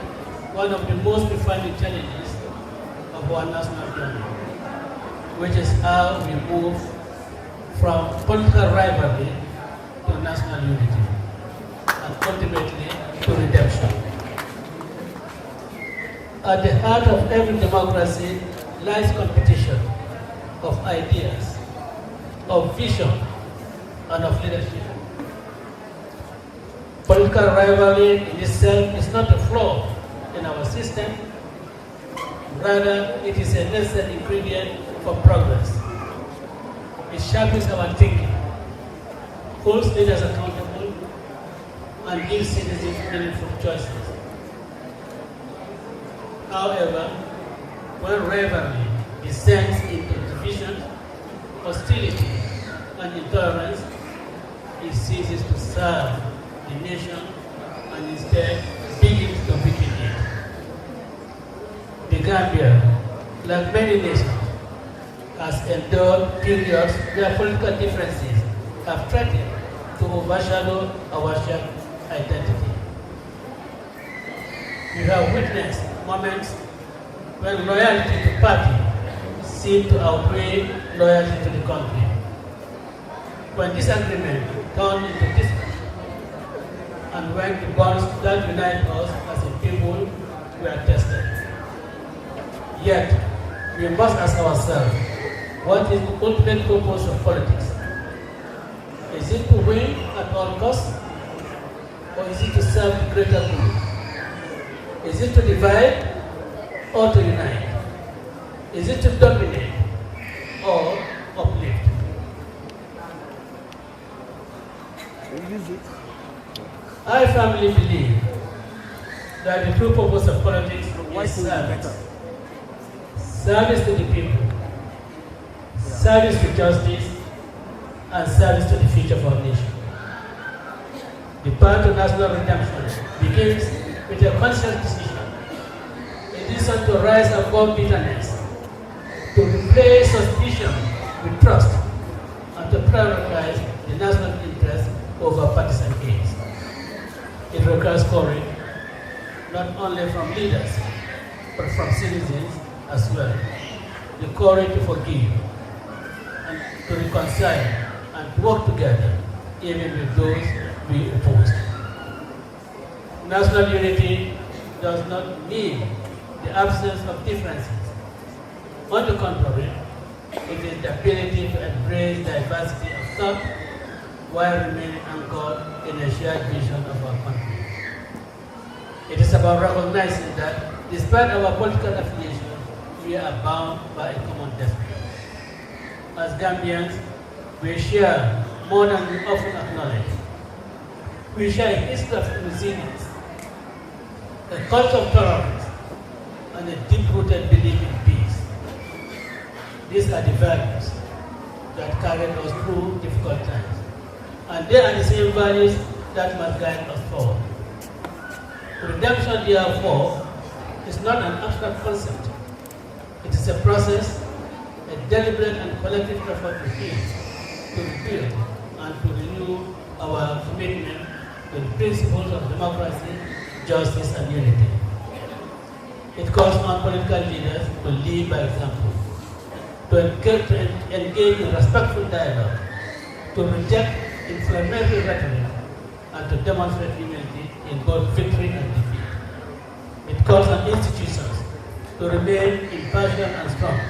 one of the most defining challenges of our national journey, which is how we move from political rivalry to national unity, and ultimately to redemption. At the heart of every democracy lies competition of ideas, of vision, and of leadership. Political rivalry in itself is not a flaw in our system, rather it is a necessary ingredient for progress. It sharpens our thinking, holds leaders accountable, and gives citizens meaningful choices. However, when rivalry descends into division, hostility, and intolerance, it ceases to serve the nation and instead begins to weaken it. The Gambia, like many nations, has endured periods where political differences have threatened to overshadow our shared identity. We have witnessed moments when loyalty to party seemed to outweigh loyalty to the country. When disagreement turned into dispute, and when the bonds that unite us as a people were tested. Yet, we must ask ourselves, what is the ultimate purpose of politics? Is it to win at all costs? Or is it to serve the greater good? Is it to divide or to unite? Is it to dominate or uplift? I firmly believe that the true purpose of politics is service. Service to the people, service to justice, and service to the future of our nation. The path to national redemption begins with a conscious decision. It is to rise above bitterness, to replace suspicion with trust, and to prioritize the national interest over partisan gains. It requires courage, not only from leaders, but from citizens as well. The courage to forgive, and to reconcile, and to work together, even with those we oppose. National unity does not mean the absence of differences. On the contrary, it is the ability to embrace diversity of thought while remaining anchored in a shared vision of our country. It is about recognizing that despite our political affiliation, we are bound by a common destiny. As Gambians, we share more than we often acknowledge. We share a history of resilience, a culture of tolerance, and a deep-rooted belief in peace. These are the values that carried us through difficult times. And they are the same values that must guide us forward. Redemption, therefore, is not an abstract concept. It is a process, a deliberate and collective effort to heal, to rebuild, and to renew our commitment to the principles of democracy, justice, and unity. It calls on political leaders to lead by example, to engage in respectful dialogue, to reject inflammatory rhetoric, and to demonstrate humility in both victory and defeat. It calls on institutions to remain impartial and strong,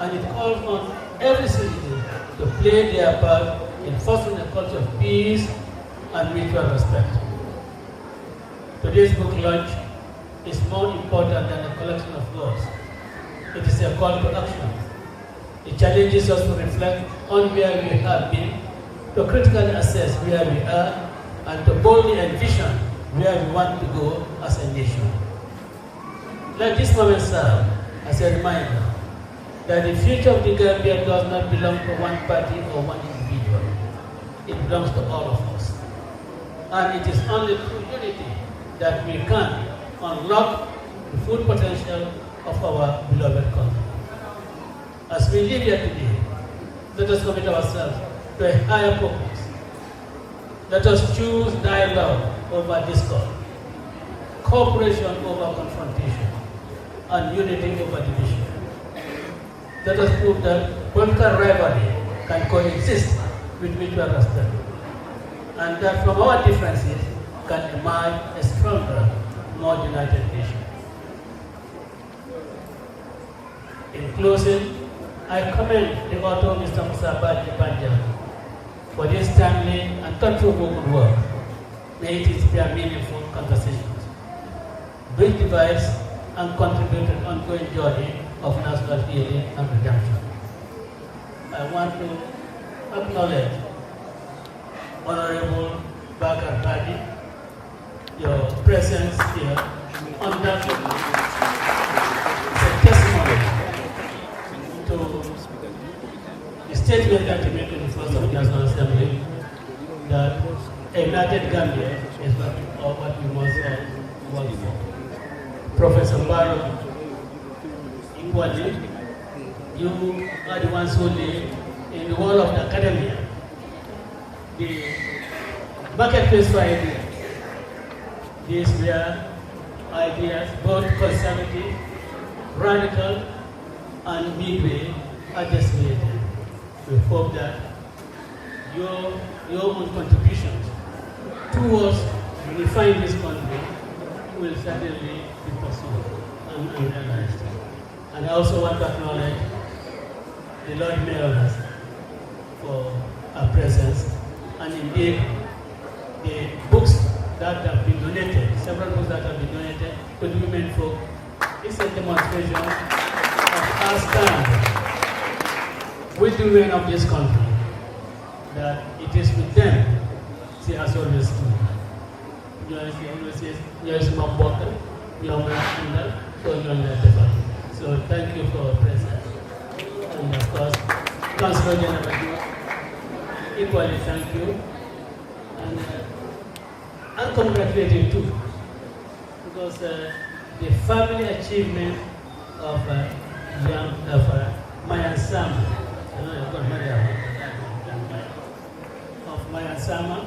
and it calls on every citizen to play their part in fostering a culture of peace and mutual respect. Today's book launch is more important than a collection of words. It is a call to action. It challenges us to reflect on where we have been, to critically assess where we are, and to boldly envision where we want to go as a nation. Let this moment serve as a reminder that the future of the Gambia does not belong to one party or one individual. It belongs to all of us. And it is only through unity that we can unlock the full potential of our beloved country. As we live here today, let us commit ourselves to a higher purpose. Let us choose dialogue over discord, cooperation over confrontation, and unity over division. Let us prove that political rivalry can coexist with mutual respect, and that from our differences can emerge a stronger, more united nation. In closing, I commend the author, Mr. Musa Banja, for this timely and thought-provoking work. May it inspire meaningful conversations, bridge divides, and contribute to an ongoing journey of national healing and redemption. I want to acknowledge Honorable Bakar Badi, your presence here undoubtedly is a testimony to the statement that you made in the first of the National Assembly that a united Gambia is what we must work for. Professor Barrow, equally, you are the ones who live in the world of the academia, the marketplace for ideas. These were ideas, both conservative, radical, and midway, are disseminated. We hope that your own contributions towards unifying this country will certainly be pursued and realized. And I also want to acknowledge the Lord Mayoress for her presence, and indeed the books that have been donated, several books that have been donated to the women folk. It's a demonstration of our stand with the women of this country, that it is with them she has always stood. So thank you for your presence. And of course, Councilor General, equally thank you. And I'm congratulating too, because the family achievement of Mayan Sama, Mayan Sama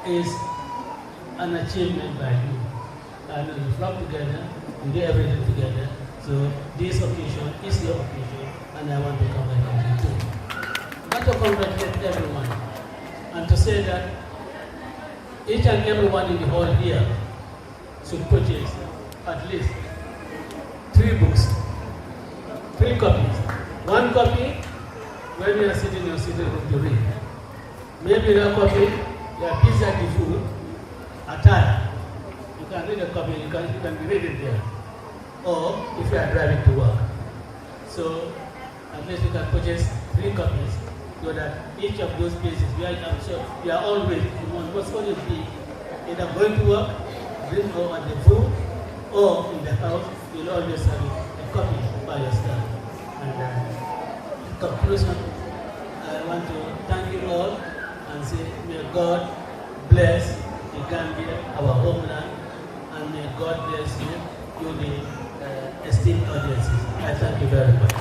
is an achievement by you. And we flock together, we do everything together. So this occasion is your occasion, and I want to congratulate you too. I want to congratulate everyone, and to say that each and everyone in the hall here should purchase at least 3 books, 3 copies. 1 copy when you are sitting in your sitting room to read. Maybe a copy, you are busy at the food, attire. You can read a copy, you can be reading there. Or if you are driving to work. So at least you can purchase 3 copies, so that each of those places where I'm sure you are always, you must always be either going to work, or on the food, or in the house, you'll always have a copy by yourself. And in conclusion, I want to thank you all and say, may God bless the Gambia, our homeland, and may God bless you, the esteemed audiences. I thank you very much.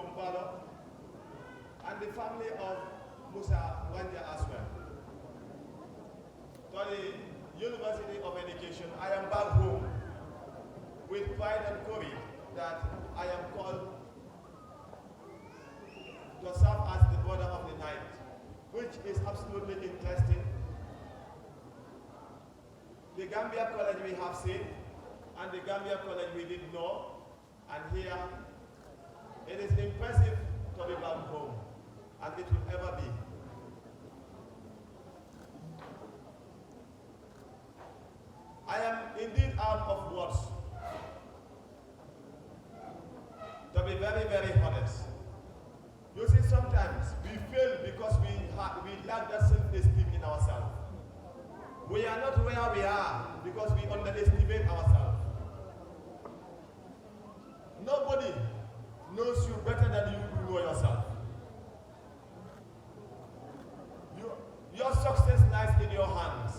Mbalo and the family of Musa Banja as well. To the University of Education, I am back home with pride and courage that I am called to serve as the brother of the night, which is absolutely interesting. The Gambia College we have seen, and the Gambia College we didn't know, and here it is impressive to be back home, and it will ever be. I am indeed out of words. To be very, very honest. You see, sometimes we fail because we lack that self-esteem in ourselves. We are not where we are because we underestimate ourselves. Nobody knows you better than you know yourself. Your success lies in your hands.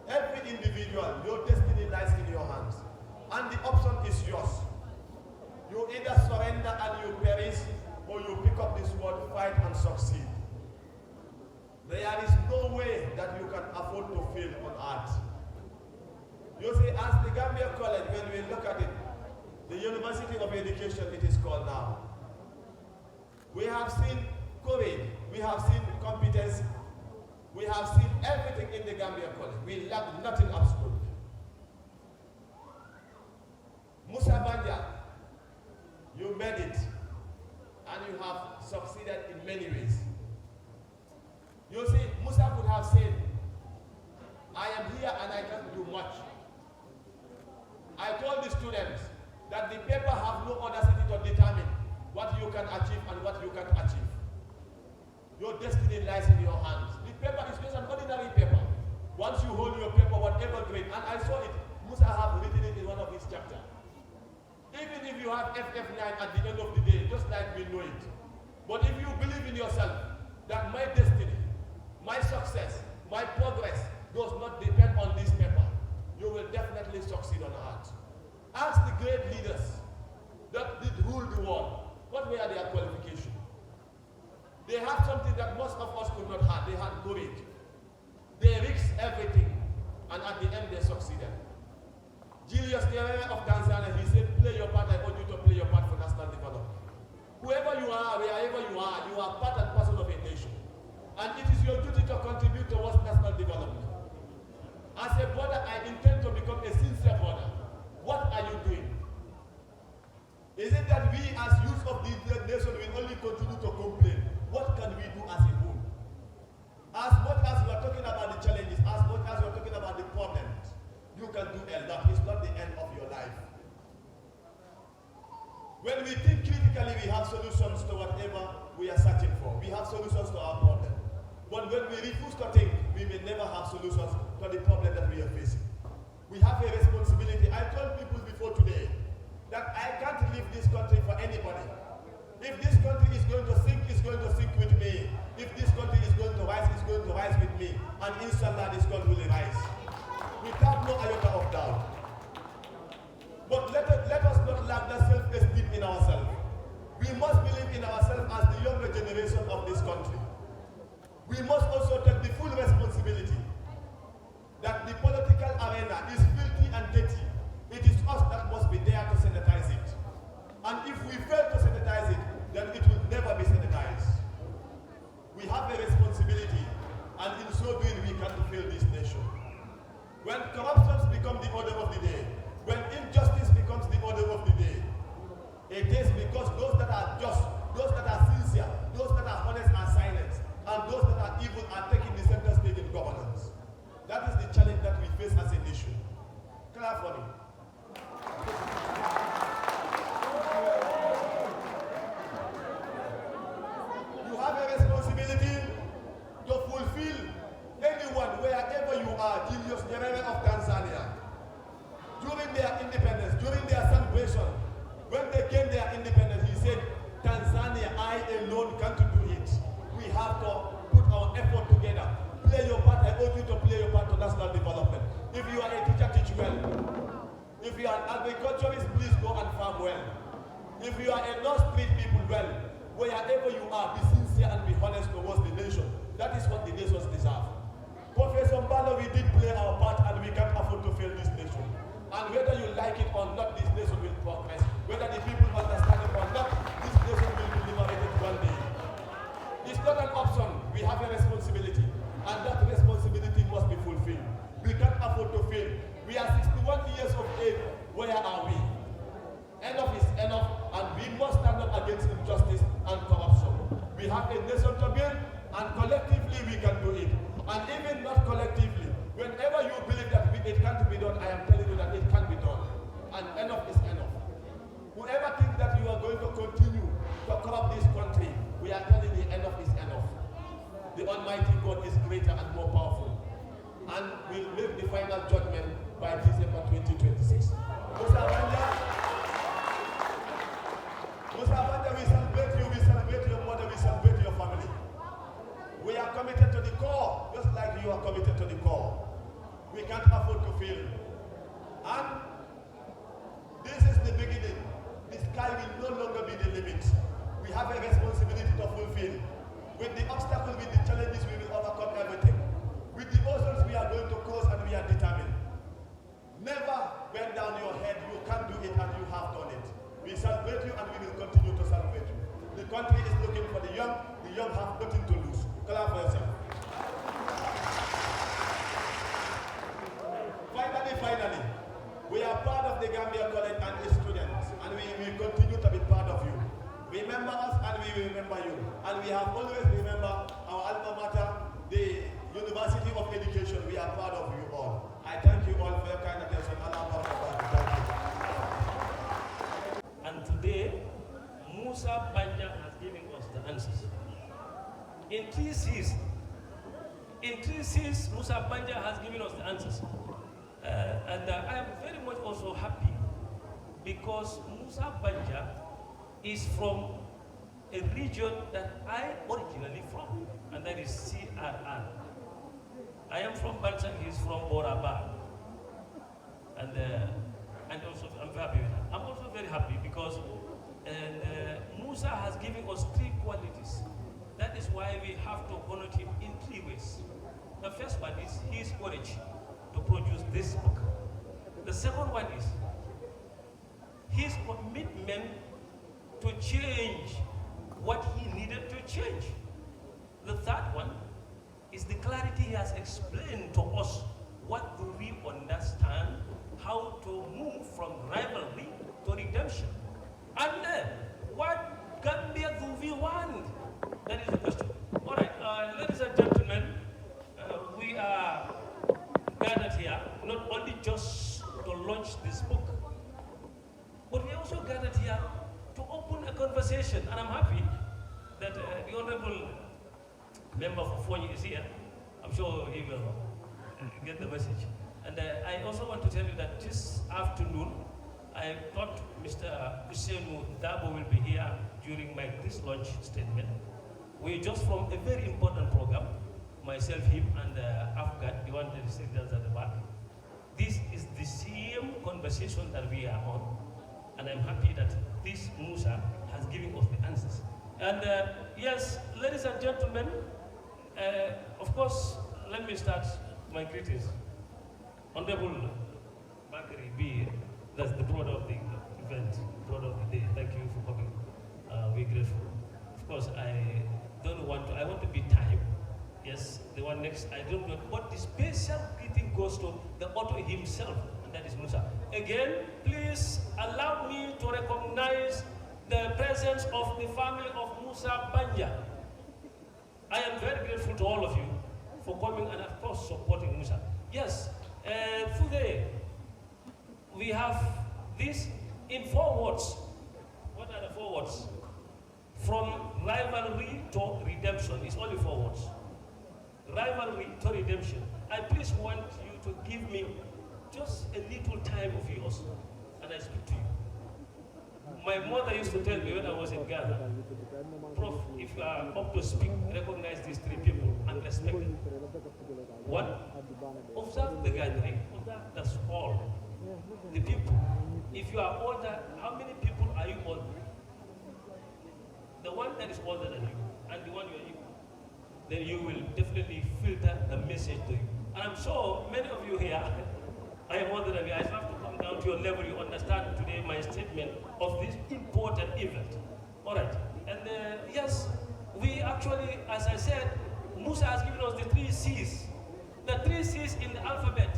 Every individual, your destiny lies in your hands. And the option is yours. You either surrender and you perish, or you pick up this word, fight and succeed. There is no way that you can afford to fail on earth. You see, as the Gambia College, when we look at it, the University of Education it is called now, we have seen courage, we have seen competence, we have seen everything in the Gambia College. We lack nothing absolutely. Musa Banja, you made it, and you have succeeded in many ways. You see, Musa could have said, I am here and I can't do much. I told the students that the paper have no audacity to determine what you can achieve and what you can't achieve. Your destiny lies in your hands. The paper is just an ordinary paper. Once you hold your paper, whatever grade, and I saw it, Musa have written it in one of his chapters. Even if you have FF9 at the end of the day, just like we know it. But if you believe in yourself, that my destiny, my success, my progress does not depend on this paper, you will definitely succeed on earth. Ask the great leaders that did rule the world, what were their qualifications? They had something that most of us could not have. They had courage. They risked everything, and at the end they succeeded. Julius Nyerere of Tanzania, he said, play your part, I want you to play your part for national development. Whoever you are, wherever you are part and parcel of a nation. And it is your duty to contribute towards national development. As a brother, I intend to become a sincere brother. What are you doing? Is it that we as youth of this nation will only continue to complain? What can we do as a whole? As much as we are talking about the challenges, as much as we are talking about the problems, you can do a lot. It's not the end of your life. When we think critically, we have solutions to whatever we are searching for. We have solutions to our problem. But when we refuse to think, we may never have solutions to the problem that we are facing. We have a responsibility. I told people before today that I can't leave this country for anybody. If this country is going to sink, it's going to sink with me. If this country is going to rise, it's going to rise with me. And inshallah, this country will rise. Without no iota of doubt. But let us not lack that self-esteem in ourselves. We must believe in ourselves as the younger generation of this country. We must also take the full responsibility that the political arena is filthy and dirty. It is us that must be there to sanitize it. And if we fail to sanitize it, then it will never be sanitized. We have a responsibility, and in so doing, we can fulfill this nation. When corruption becomes the order of the day, when injustice becomes the order of the day, it is because those that are just, those that are sincere, those that are honest are silent, and those that are evil are taking the center stage in governance. That is the challenge that we face as a nation. Clap for me. You have a responsibility to fulfill anyone, wherever you are. Julius Nyerere of Tanzania, during their independence, during their celebration, when they gained their independence, he said, Tanzania, I alone can't do it. We have to put our effort together. Play your part. I urge you to play your part to national development. If you are a teacher, teach well. If you are an agriculturist, please go and farm well. If you are a nurse, treat people well. wherever you are, be sincere and be honest towards the nation. That is what the nations deserve. Professor Banja, we did play our part and we can't afford to fail this nation. And whether you like it or not, this nation will progress. Whether the people understand it or not, this nation will be liberated one day. It's not an option. We have a responsibility. And that responsibility must be fulfilled. We can't afford to fail. We are 61 years of age. Where are we? Enough is enough, and we must stand up against injustice and corruption. We have a nation to build, and collectively we can do it. And even not collectively, whenever you believe that it can't be done, I am telling you that it can be done. And enough is enough. Whoever thinks that you are going to continue to corrupt this country, we are telling you enough is enough. The Almighty God is greater and more powerful, and will make the final judgment by December 2026. Musa Banja, we celebrate you, we celebrate your mother, we celebrate your family. We are committed to the core, just like you are committed to the core. We can't afford to fail. And this is the beginning. The sky will no longer be the limit. We have a responsibility to fulfill. With the obstacles, with the challenges, we will overcome everything. With the oceans, we are going to cross and we are determined. Never bend down your head. You can do it and you have done it. We celebrate you and we will continue to celebrate you. The country is looking for the young have nothing to lose. Clap for yourself. Finally, we are proud of the Gambia College and its students, and we will continue to be proud of you. Remember us and we will remember you. And we have always remember our alma mater, the University of Education. We are proud of you all. I thank you all for your kind attention. Thank you. And today, Musa Banja has given us the answers. In 3 C's, Musa Banja has given us the answers. And I am very much also happy because Musa Banja is from a region that I originally from, and that is CRR. I am from Banja, he is from Boraba. And also I'm very happy with that. I'm also very happy because Musa has given us 3 qualities. That is why we have to honor him in 3 ways. The first one is his courage to produce this book. The second one is his commitment to change what he needed to change. The third one is the clarity he has explained to us. What do we understand? How to move from rivalry to redemption? And what Gambia do we want? That is the question. All right, ladies and gentlemen, we are gathered here not only just to launch this book, but we also gathered here to open a conversation. And I'm happy that the Honorable Member for Fonyi is here. I'm sure he will get the message. And I also want to tell you that this afternoon, I thought Mr. Ousainou Darboe will be here during my launch statement. We just from a very important program, myself, him, and Afghan, the one that is sitting at the back. This is the same conversation that we are on, and I'm happy that this Musa has given us the answers. And yes, ladies and gentlemen, of course, let me start my greetings. Honorable Bakari B, that's the brother of the event, brother of the day. Thank you for coming. We're grateful. Of course, I want to be time. Yes, the one next, I don't know. But the special greeting goes to the author himself, and that is Musa. Again, please allow me to recognize the presence of the family of Musa Banja. I am very grateful to all of you for coming and of course supporting Musa. Yes, today we have this in 4 words. What are the 4 words? From rivalry to redemption. It's only 4 words. Rivalry to redemption. I please want you to give me just a little time of yours, and I speak to you. My mother used to tell me when I was in Ghana, Prof, if you are up to speak, recognize these 3 people and respect them. 1, observe the gathering. That's all. The people. If you are older, how many people are you older? The one that is older than you and the one you are equal, then you will definitely filter the message to you. And I'm sure many of you here, I am older than you. I have to come down to your level. You understand today my statement of this important event. All right. And yes, we actually, as I said, Musa has given us the 3 C's. The 3 C's in the alphabet.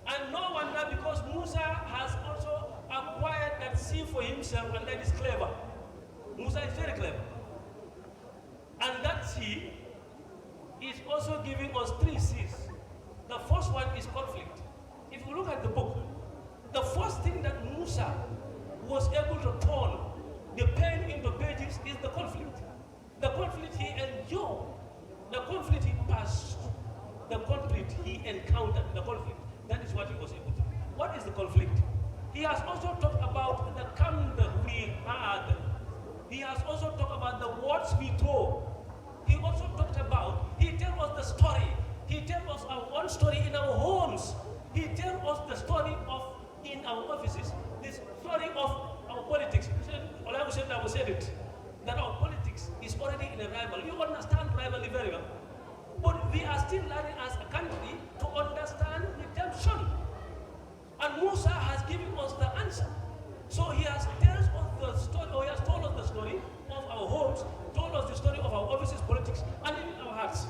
And no wonder, because Musa has also acquired that C for himself, and that is clever. Musa is very clever. And that C is also giving us 3 C's. The first one is conflict. If you look at the book, the first thing that Musa was able to turn the pen into pages is the conflict. The conflict he endured, the conflict he passed, the conflict he encountered, the conflict. That is what he was able to do. What is the conflict? He has also talked about the conduct we had. He has also talked about the words we told. He also talked about, he tells us the story. He tells us our own story in our homes. He tells us the story of in our offices, the story of our politics. I said it, that our politics is already in a rival. You understand rivalry very well. But we are still learning as a country to understand redemption. And Musa has given us the answer. So he has told us the story of our homes, told us the story of our offices, politics, and even our hearts.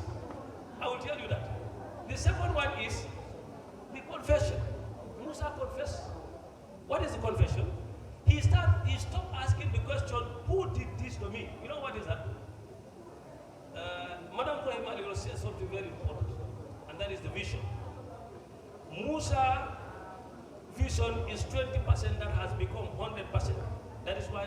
I will tell you that. The second one is the confession. Musa confessed. What is the confession? He stopped asking the question, who did this to me? You know what is that? Madam Rohey will say something very important, and that is the vision. Musa vision is 20% that has become 100%. That is why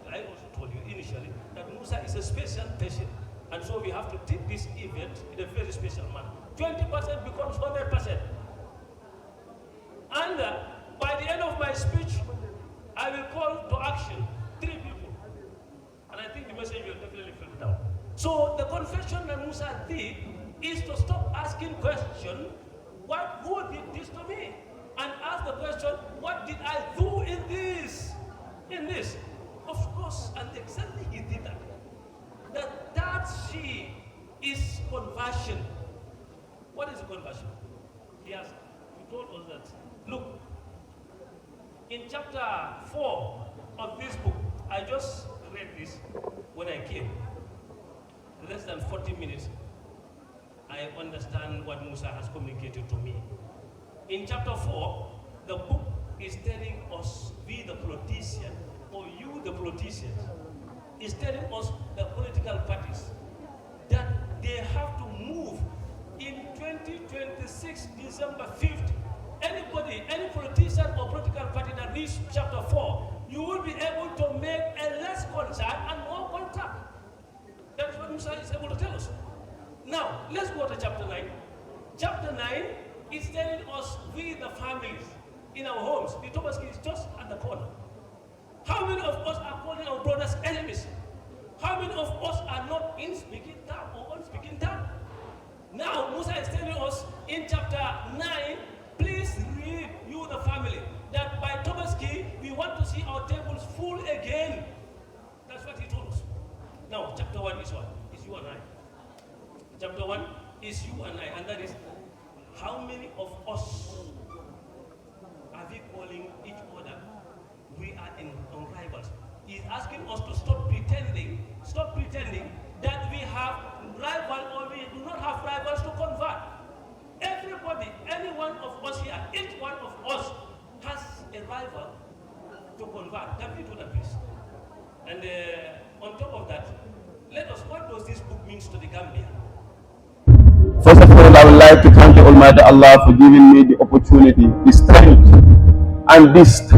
I also told you initially that Musa is a special patient, and so we have to take this event in a very special manner. 20% becomes 100%. And by the end of my speech, I will call to action 3 people. And I think the message will definitely fill it out. So the confession that Musa did is to stop asking question, who did this to me? And ask the question, what did I do in this? In this. Of course, and exactly he did that. That she is conversion. What is conversion? He told us that, look, in chapter 4 of this book, I just read this when I came. Less than 40 minutes, I understand what Musa has communicated to me. In chapter 4, the book is telling us, we the politician, or you the politicians, is telling us, the political parties, that they have to move in 2026, December 5th. Anybody, any politician or political party that reads chapter 4, you will be able to make a less concern and more contact. That is what Musa is able to tell us. Now, let's go to chapter 9. Chapter 9 is telling us, we the families in our homes. The Tobaski is just at the corner. How many of us are calling our brothers enemies? How many of us are not in speaking tongue or on speaking tongue? Now, Musa is telling us in chapter 9, please read, you the family, that by Tobaski, we want to see our tables full again. That's what he told us. Now, chapter 1 is what? Is you and I. Chapter 1 is you and I, and that is, how many of us are we calling each other? We are on rivals. He's asking us to stop pretending that we have rivals or we do not have rivals to convert. Everybody, any one of us here, each one of us has a rival to convert. Can we do that, please? And on top of that, what does this book mean to the Gambia? First of all, I would like to thank the Almighty Allah for giving me the opportunity, the strength, and this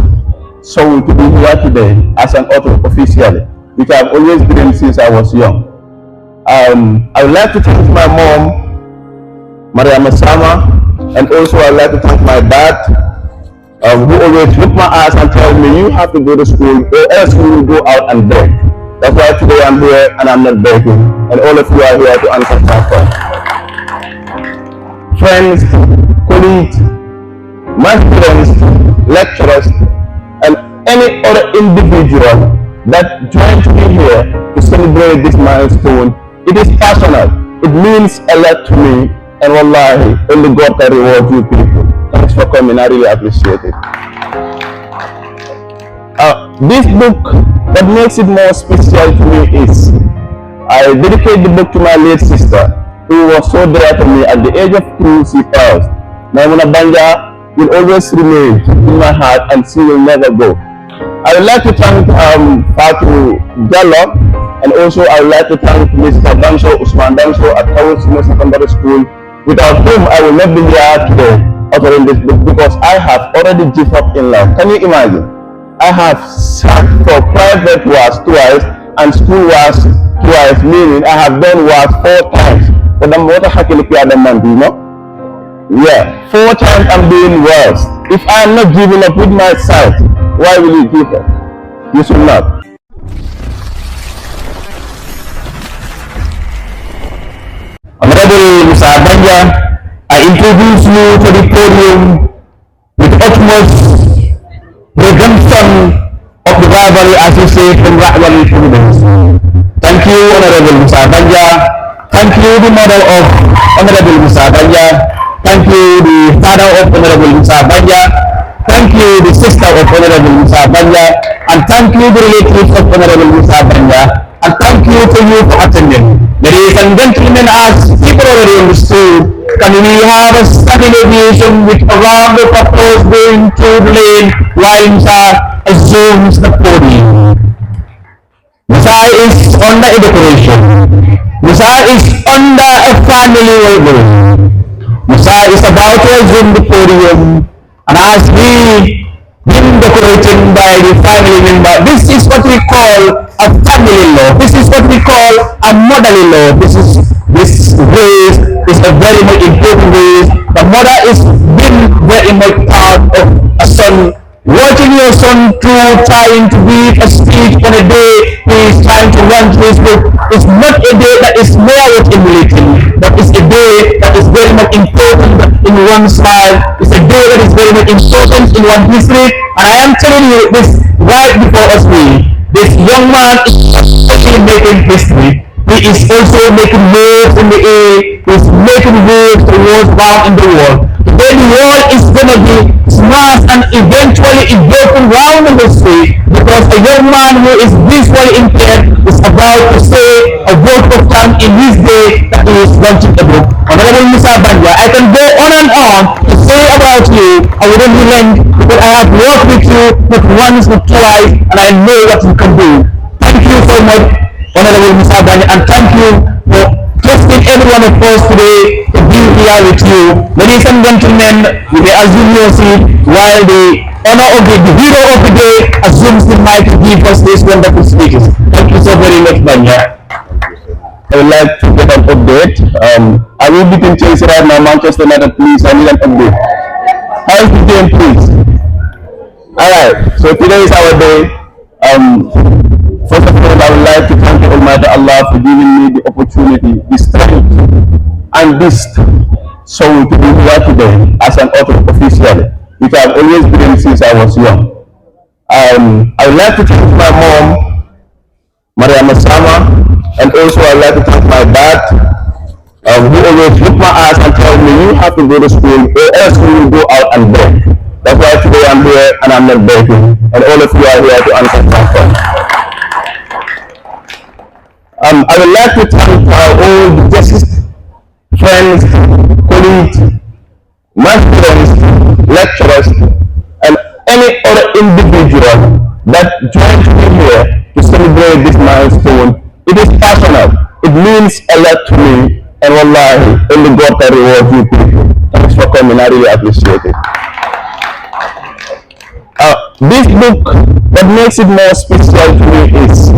soul to be here today as an author officially, which I've always been since I was young. I would like to thank my mom, Maria Masama, and also I would like to thank my dad, who always look my eyes and tell me, you have to go to school or else you will go out and beg. That's why today I'm here and I'm not begging, and all of you are here to answer my question. Friends, colleagues, my students, lecturers, and any other individual that joined me here to celebrate this milestone. It is personal. It means a lot to me, and wallahi, only God can reward you people. Thanks for coming. I really appreciate it. This book, what makes it more special to me is I dedicate the book to my late sister, who was so dear to me. At the age of 2, she passed. Banja will always remain in my heart, and she will never go. I would like to thank Fatu Jallo, and also I would like to thank Mr. Usman Danso at Tawus Secondary School, without whom I will not be here today authoring this book, because I have already given up in life. Can you imagine? I have sat for private works twice and school works twice, meaning I have done work 4 times. But I'm not yeah, 4 times I'm doing worse. If I am not giving up with my sight, why will you give up? You should not. Honorable Musa Banja, I introduce you to the podium with utmost redemption of the rivalry association rivalry prudence. Thank you, Honorable Musa Banja. Thank you, the mother of Honorable Musa Banja. Thank you, the father of Honorable Musa Banja. Thank you, the sister of Honorable Musa Banja. And thank you, the relatives of Honorable Musa Banja. And thank you to you for attending. Ladies and gentlemen, as people already understood, can we have a standing ovation with a round of applause going to the lane while Musa assumes the podium? Musa is under a decoration. Musa is under a family welcome. Musa is about to assume the podium, and as he been decorated by the family member, this is what we call a family-in-law. This is what we call a mother-in-law. This race is a very much important race. The mother is been very much proud of a son. Watching your son trying to read a speech on a day he is trying to run through his book is not a day that is merit emulating, but it's a day that is very much important in one's life. It's a day that is very much important in one's history. And I am telling you this right before us, this young man is not only making history, he is also making waves in the air. He's making waves towards round in the world. Today the world is going to be smashed and eventually it broken round in the street, because a young man who is visually impaired is about to say a word of thanks in his day that he is launching a book. Honorable Musa Banja, I can go on and on to say about you. I wouldn't relent, because I have worked with you not once but twice, and I know what you can do. Thank you so much, Honorable Musa Banja, and thank you for trusting every one of us today to be here with you. Ladies and gentlemen, you may assume your seat while the honor of the hero of the day assumes the mic to give us these wonderful speeches. Thank you so very much, Banja. I would like to get an update. I will be in Chelsea right now, Manchester United, please. I need an update. How is the game, please? Alright, so today is our day. First of all, I would like to thank Almighty Allah for giving me the opportunity, the strength, and this soul to be here today as an author officially, which I've always been since I was young. I would like to thank my mom, Maria Masama, and also I would like to thank my dad, who always look my eyes and tell me, you have to go to school or else you will go out and beg. That's why today I'm here and I'm not begging, and all of you are here to answer my phone. I would like to thank all the justice friends, colleagues, my students, lecturers, and any other individual that joined me here to celebrate this milestone. It is personal. It means a lot to me, and wallahi, only God can reward you people. Thanks for coming. I really appreciate it. This book, what makes it more special to me is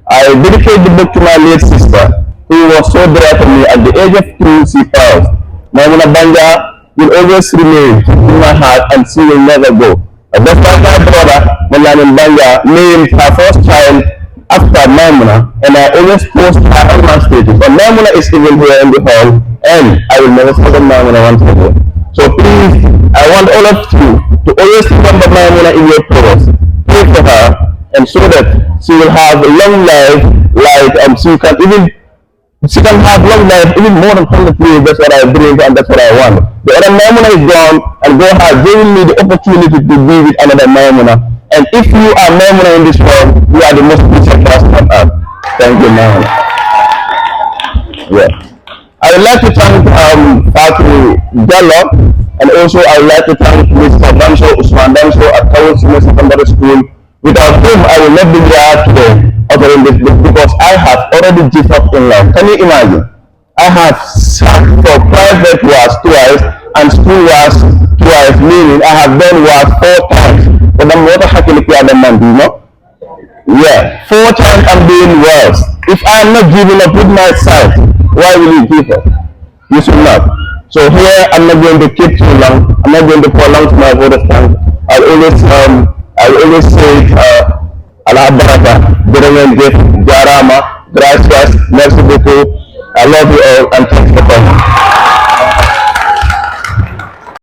I dedicate the book to my late sister, who was so dear to me. At the age of 2, she passed. Banja will always remain in my heart, and she will never go. That's why my brother, Banja, named her first child after Maimuna, and I always post her on my status. But Maimuna is even here in the hall, and I will never forget Maimuna once again. So please, I want all of you to always remember Maimuna in your prayers. Pray for her, and so that she will have a long life, like she can have long life, even more than 100 years. That's what I dream and that's what I want. The other Maimuna is gone, and God has given me the opportunity to be with another Maimuna. And if you are Maimuna in this world, you are the most blessed person on earth. Thank you, Maimuna. Yeah. I would like to thank Fatou Diallo, and also I would like to thank Mr. Usman Danso at Kawul Senior Secondary School, without whom I will not be here today offering this book, because I have already given up in life. Can you imagine? I have sat for private works twice and school works twice, meaning I have done work 4 times. But I'm not happy with the man, you know? Yeah, 4 times I'm doing worse. If I'm not giving up with my sight, why will you give up? You should not. So here I'm not going to keep too long. I'm not going to prolong my voice time. I'll always say Allah Baraka, Jarama, gracias, merci beaucoup. I love you all and